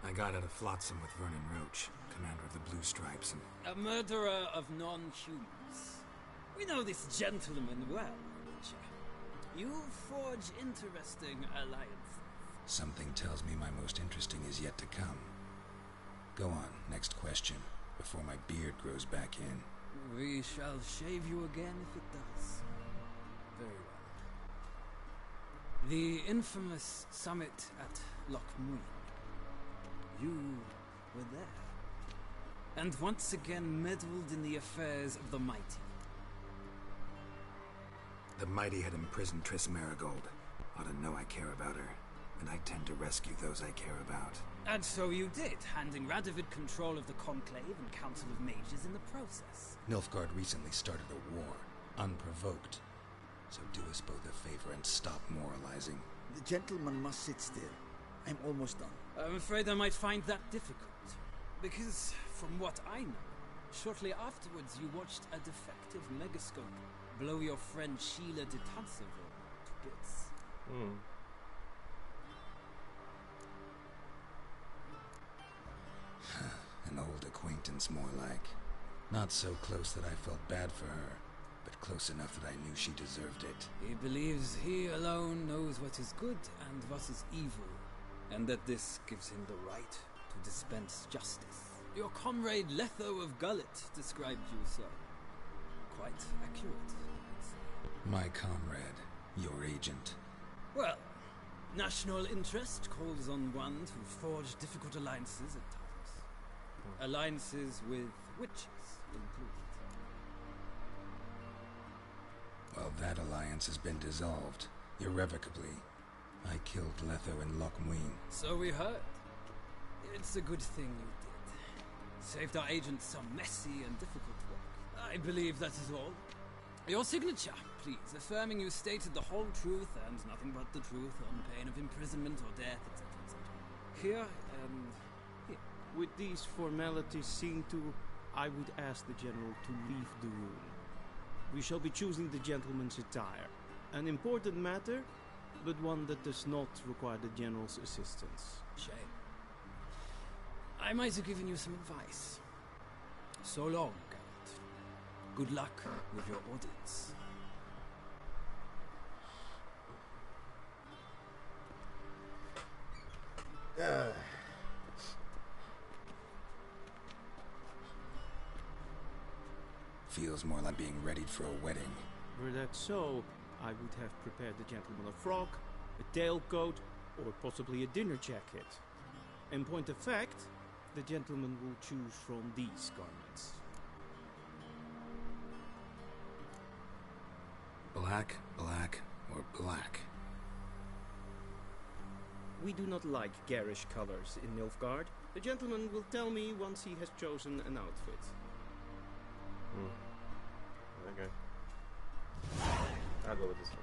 I got out of Flotsam with Vernon Roach, commander of the Blue Stripes, and... A murderer of non-humans. We know this gentleman well, Witcher. You forge interesting alliances. Something tells me my most interesting is yet to come. Go on, next question, before my beard grows back in. We shall shave you again if it does. Very well. The infamous summit at Loch Muin. You were there. And once again meddled in the affairs of the mighty. The mighty had imprisoned Triss Marigold. Ought to know I care about her, and I tend to rescue those I care about. And so you did, handing Radovid control of the Conclave and Council of Mages in the process. Nilfgaard recently started a war, unprovoked. So do us both a favor and stop moralizing. The gentleman must sit still. I'm almost done. I'm afraid I might find that difficult. Because, from what I know, shortly afterwards you watched a defective megascope blow your friend Sheila de Tanseville to bits. An old acquaintance, more like. Not so close that I felt bad for her, but close enough that I knew she deserved it. He believes he alone knows what is good and what is evil, and that this gives him the right to dispense justice. Your comrade Letho of Gullet described you so. Quite accurate, I'd say. My comrade, your agent. Well, national interest calls on one to forge difficult alliances at times. Alliances with witches included. Well, that alliance has been dissolved, irrevocably. I killed Letho in Loch Muin. So we heard. It's a good thing you did. Saved our agent some messy and difficult work. I believe that is all. Your signature, please, affirming you stated the whole truth and nothing but the truth on pain of imprisonment or death, etc., etc. Here and here. With these formalities seen to, I would ask the General to leave the room. We shall be choosing the gentleman's attire. An important matter, but one that does not require the General's assistance. Shame. I might have given you some advice. So long, Geralt. Good luck with your audits. Feels more like being readied for a wedding. Were that so, I would have prepared the gentleman a frock, a tailcoat, or possibly a dinner jacket. In point of fact, the gentleman will choose from these garments. Black, black, or black? We do not like garish colors in Nilfgaard. The gentleman will tell me once he has chosen an outfit. Okay. I'll go with this one.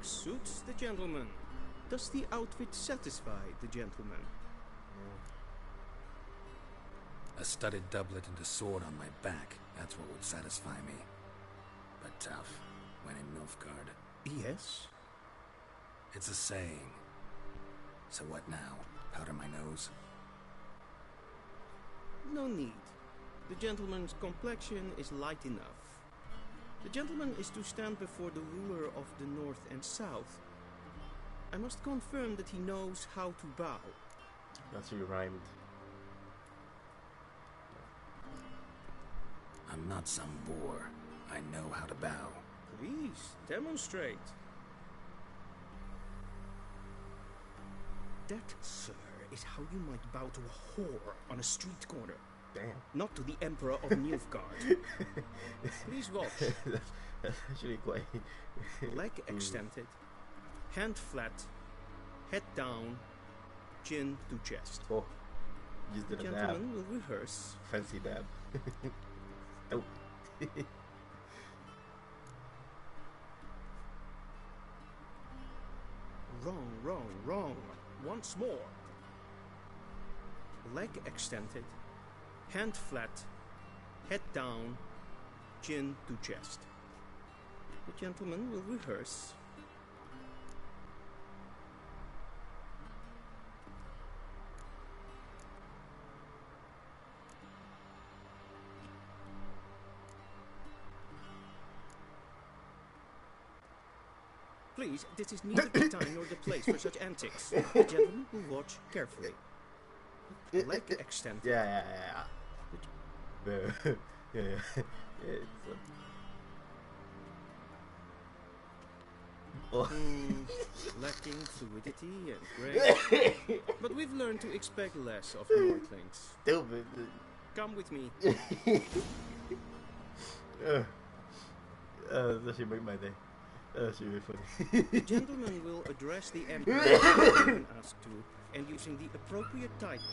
suits the gentleman. Does the outfit satisfy the gentleman? A studded doublet and a sword on my back, that's what would satisfy me. But tough, when in Nilfgaard. Yes? It's a saying. So what now? Powder my nose? No need. The gentleman's complexion is light enough. The gentleman is to stand before the ruler of the North and South. I must confirm that he knows how to bow. That's you rhymed. I'm not some boor. I know how to bow. Please, demonstrate. That, sir, is how you might bow to a whore on a street corner. Damn. Not to the Emperor of Nilfgaard. Please watch. That's actually quite... Leg extended, hand flat, head down, chin to chest. Oh, just did a dab. Gentlemen will rehearse. Fancy dab. Oh. Wrong, wrong, wrong. Once more. Leg extended, hand flat, head down, chin to chest. The gentleman will rehearse. Please, this is neither the time nor the place for such antics. The gentleman will watch carefully. Leg extended. Yeah. Lacking fluidity and grace. But we've learned to expect less of Nordlings. Stupid. Come with me. That should make my day. That should be funny. The gentleman will address the Emperor when asked to, and using the appropriate title.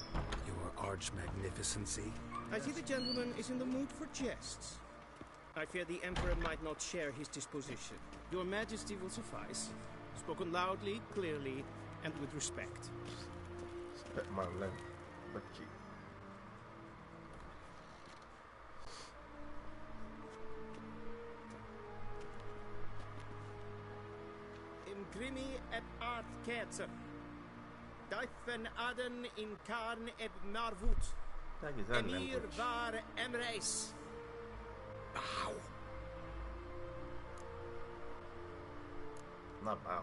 Your arch magnificency. I see the gentleman is in the mood for jests. I fear the Emperor might not share his disposition. Your Majesty will suffice. Spoken loudly, clearly, and with respect. Respect my length. But you. Imgrimi et art ketzer. Dijfen aden in karn eb marvoet. Emir var emreis. Bow. Not bow.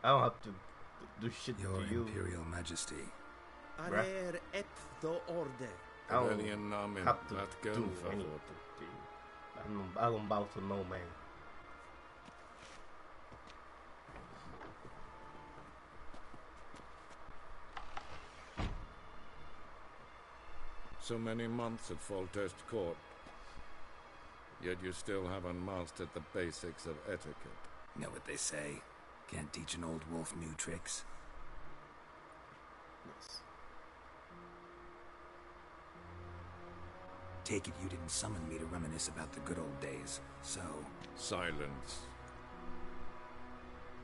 I don't have to do shit Your to you. Imperial Majesty. Arer ep the order. I don't have to do anything to you. I don't bow to no man. So many months at Foltest Court, yet you still haven't mastered the basics of etiquette. Know what they say? Can't teach an old wolf new tricks. Yes. Take it you didn't summon me to reminisce about the good old days, so... Silence.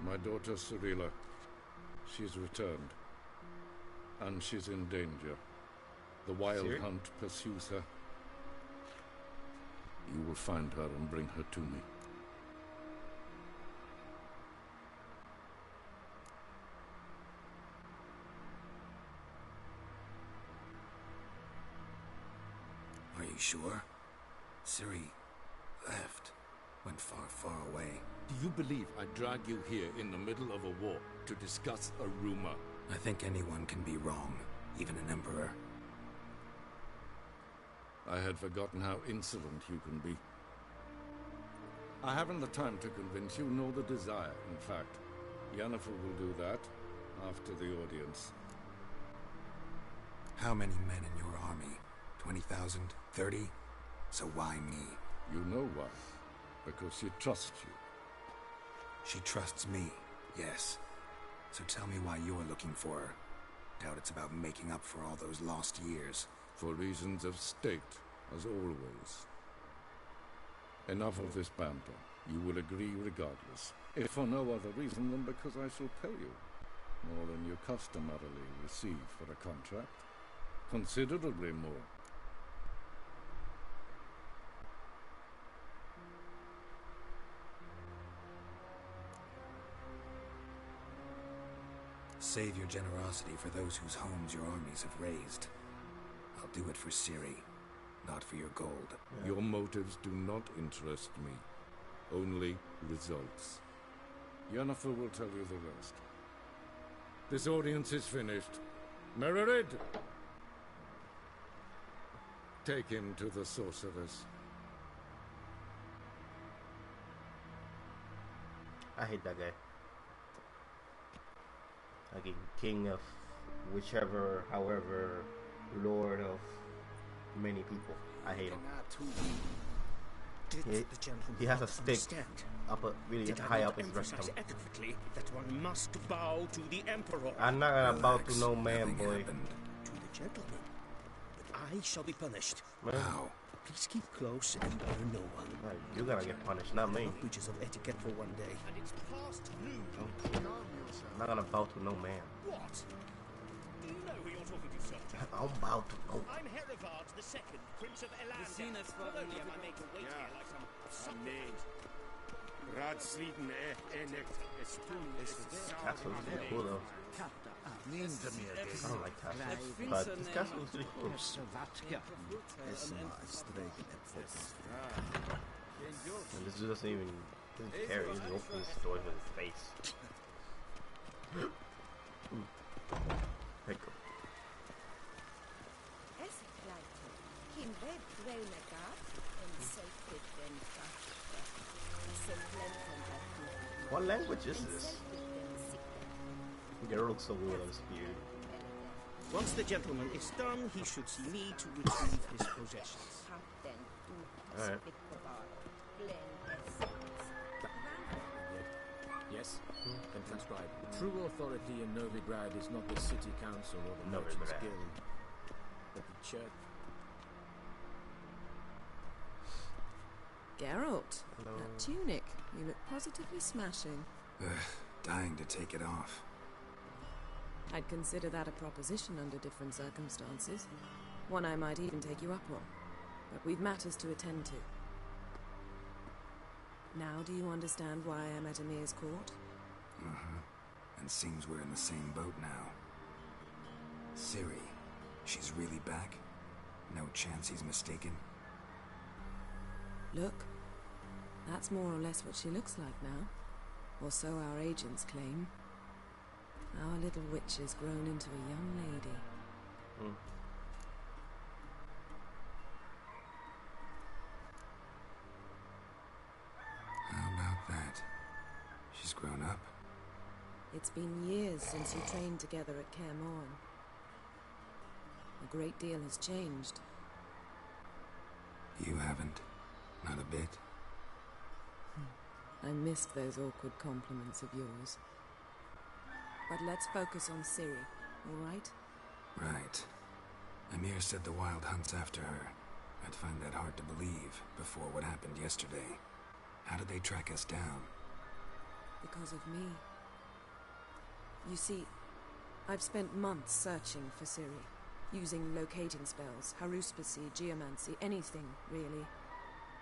My daughter Cirilla, she's returned. And she's in danger. The wild hunt pursues her. You will find her and bring her to me. Are you sure? Ciri left. Went far, far away. Do you believe I drag you here in the middle of a war to discuss a rumor? I think anyone can be wrong, even an emperor. I had forgotten how insolent you can be. I haven't the time to convince you, nor the desire, in fact. Yennefer will do that after the audience. How many men in your army? 20,000? 30? So why me? You know why. Because she trusts you. She trusts me, yes. So tell me why you're looking for her. Doubt it's about making up for all those lost years. For reasons of state, as always. Enough of this banter. You will agree regardless, if for no other reason than because I shall pay you more than you customarily receive for a contract. Considerably more. Save your generosity for those whose homes your armies have razed. I'll do it for Ciri, not for your gold. Your motives do not interest me. Only results. Yennefer will tell you the rest. This audience is finished. Mererid! Take him to the sorceress. I hate that guy. Like a king of whichever, however, lord of many people. I hate him. He has a stick up really high up his rectum. Adequately that one must bow to the Emperor. I'm not gonna bow to no man, boy. To the gentleman. But I shall be punished. How? Please keep close and bother no one. You're gonna get punished, not me. Breaches of etiquette for one day. And it's past noon. I'm not gonna bow to no man. What? Do you know who you're talking to, sir? I'll bow to no. I'm Herivard II, Prince of Elan. Not only am I made to wait here like some supplicant. Castle is really cool though. I don't like castles, but this castle is really cool. And this dude doesn't care, he just opens the door with his face. Pick up. What language is this? Geralt looks so weird on his beard. Once the gentleman is done, he should see me to retrieve his possessions. Alright. Yes? Then transcribe. True authority in Novigrad is not the city council or the merchants guild, but the church. Geralt, that tunic. You look positively smashing. Dying to take it off. I'd consider that a proposition under different circumstances. One I might even take you up on. But we've matters to attend to. Now do you understand why I'm at Emir's court? And seems we're in the same boat now. Ciri, she's really back? No chance he's mistaken? Look, that's more or less what she looks like now. Or so our agents claim. Our little witch has grown into a young lady. How about that? She's grown up? It's been years since you trained together at Kaer Morhen. A great deal has changed. You haven't? Not a bit? I missed those awkward compliments of yours. But let's focus on Ciri, all right? Right. Emir said the Wild Hunt's after her. I'd find that hard to believe before what happened yesterday. How did they track us down? Because of me. You see, I've spent months searching for Ciri, using locating spells, haruspicy, geomancy, anything, really.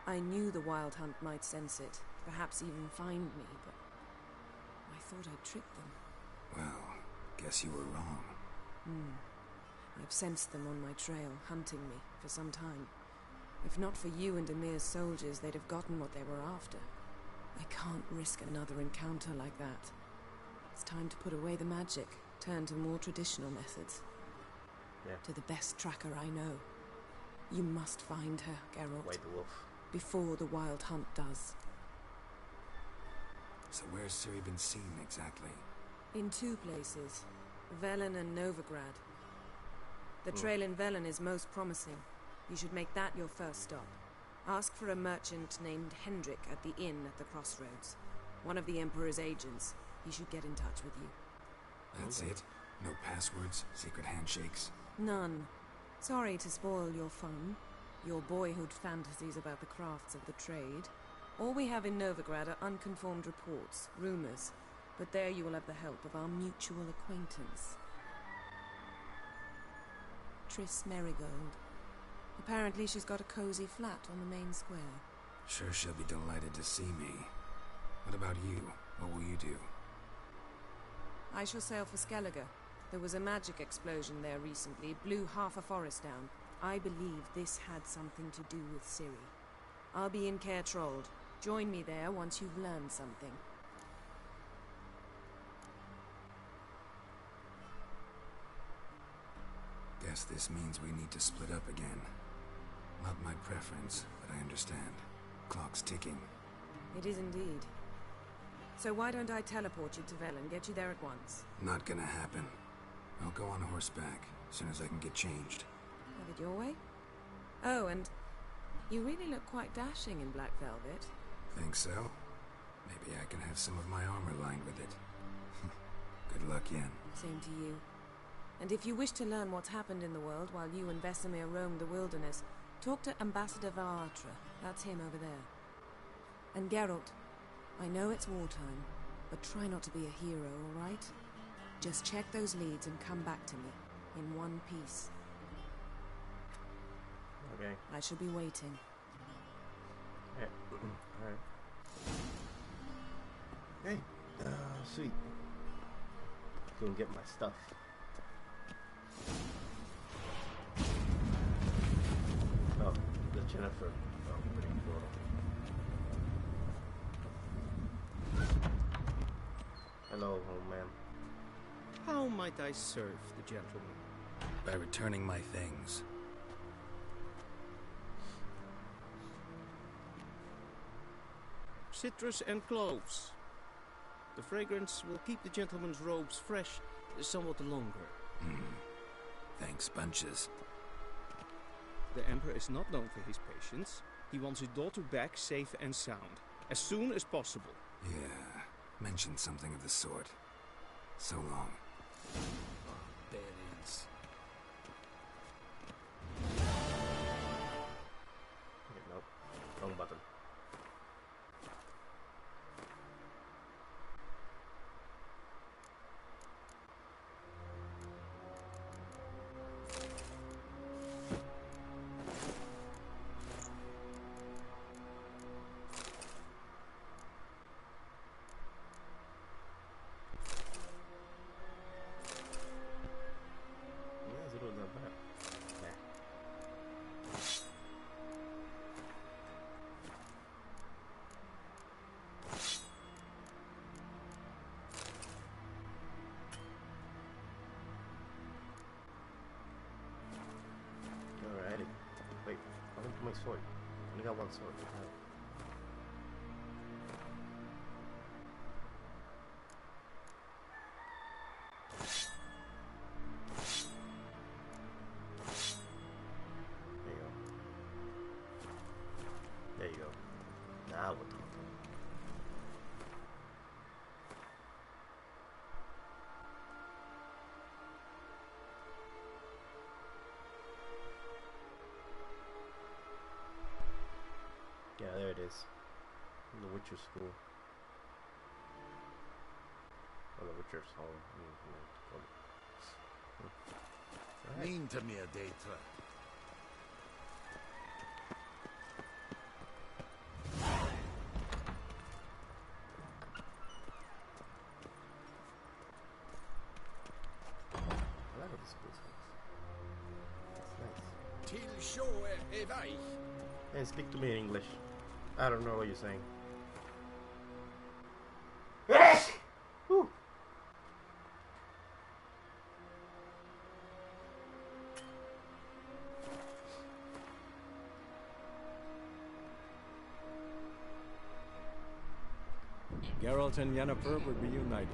I knew the Wild Hunt might sense it, perhaps even find me, but I thought I'd tricked them. Well, guess you were wrong. I've sensed them on my trail, hunting me, for some time. If not for you and Emir's soldiers, they'd have gotten what they were after. I can't risk another encounter like that. It's time to put away the magic, turn to more traditional methods. To the best tracker I know. You must find her, Geralt. White Wolf. Before the Wild Hunt does. So where's Ciri been seen exactly? In two places. Velen and Novigrad. The trail in Velen is most promising. You should make that your first stop. Ask for a merchant named Hendrik at the inn at the crossroads. One of the Emperor's agents. He should get in touch with you. That's it? No passwords? Secret handshakes? None. Sorry to spoil your fun. Your boyhood fantasies about the crafts of the trade. All we have in Novigrad are unconfirmed reports, rumors. But there you will have the help of our mutual acquaintance. Triss Merigold. Apparently she's got a cozy flat on the main square. Sure she'll be delighted to see me. What about you? What will you do? I shall sail for Skellige. There was a magic explosion there recently, blew half a forest down. I believe this had something to do with Ciri. I'll be in Caer Trold. Join me there once you've learned something. Guess this means we need to split up again. Not my preference, but I understand. Clock's ticking. It is indeed. So why don't I teleport you to Velen, get you there at once? Not gonna happen. I'll go on horseback, as soon as I can get changed. Have it your way? Oh, and you really look quite dashing in black velvet. Think so? Maybe I can have some of my armor lined with it. Good luck, Yen. Same to you. And if you wish to learn what's happened in the world while you and Vesemir roamed the wilderness, talk to Ambassador Varatra. That's him over there. And Geralt, I know it's wartime, but try not to be a hero, all right? Just check those leads and come back to me, in one piece. Okay. I shall be waiting. Yeah. Alright. Hey. Sweet. Go and get my stuff. Oh, the Jennifer. Oh, pretty cool. Hello, old man. How might I serve the gentleman? By returning my things. Citrus and cloves. The fragrance will keep the gentleman's robes fresh somewhat longer. Thanks, bunches. The Emperor is not known for his patience. He wants his daughter back safe and sound, as soon as possible. Yeah, mentioned something of the sort. So long. Barbarians. Okay, nope. Wrong button. My sword. I only got one sword. There you go. There you go. Now what? Yeah, there it is. In the Witcher school. Or the Witcher's home. Right. Mean to me a data. I like how this school looks. It's nice. Till show evai. Hey, speak to me in English. I don't know what you're saying. Whew. Geralt and Yennefer were reunited,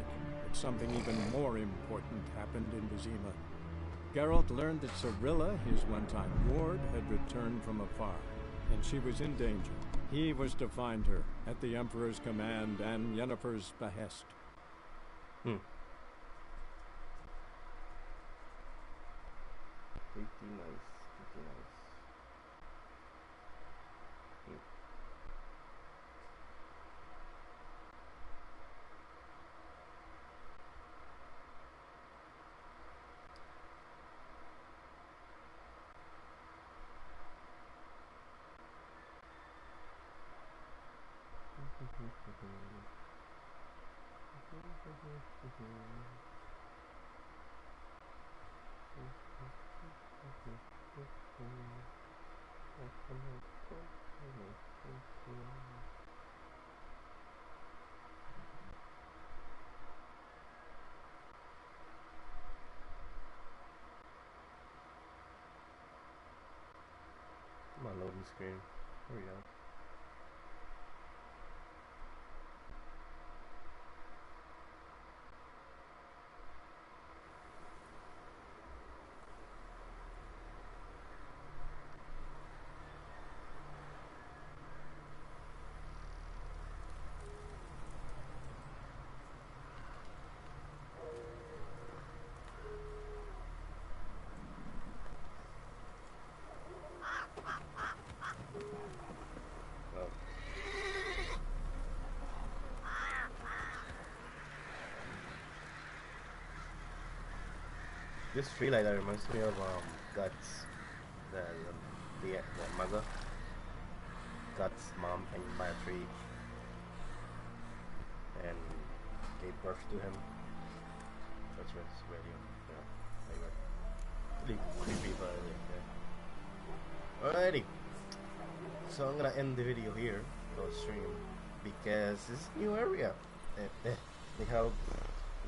but something even more important happened in Vizima. Geralt learned that Cirilla, his one-time ward, had returned from afar, and she was in danger. He was to find her, at the Emperor's command and Yennefer's behest. Pretty nice, pretty nice. My loading screen. Here we go. This tree like that reminds me of Guts, the mother. Guts' mom hanging by a tree, and gave birth to him. Which was really, really creepy, but yeah. Alrighty, so I'm gonna end the video here, or stream, because this is a new area. We're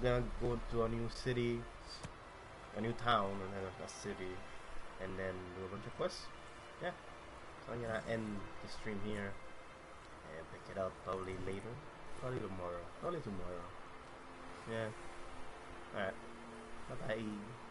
gonna go to a new city. A new town and then a city, and then do a bunch of quests. Yeah, so I'm gonna end the stream here and pick it up probably later, probably tomorrow. Yeah. All right. Bye bye.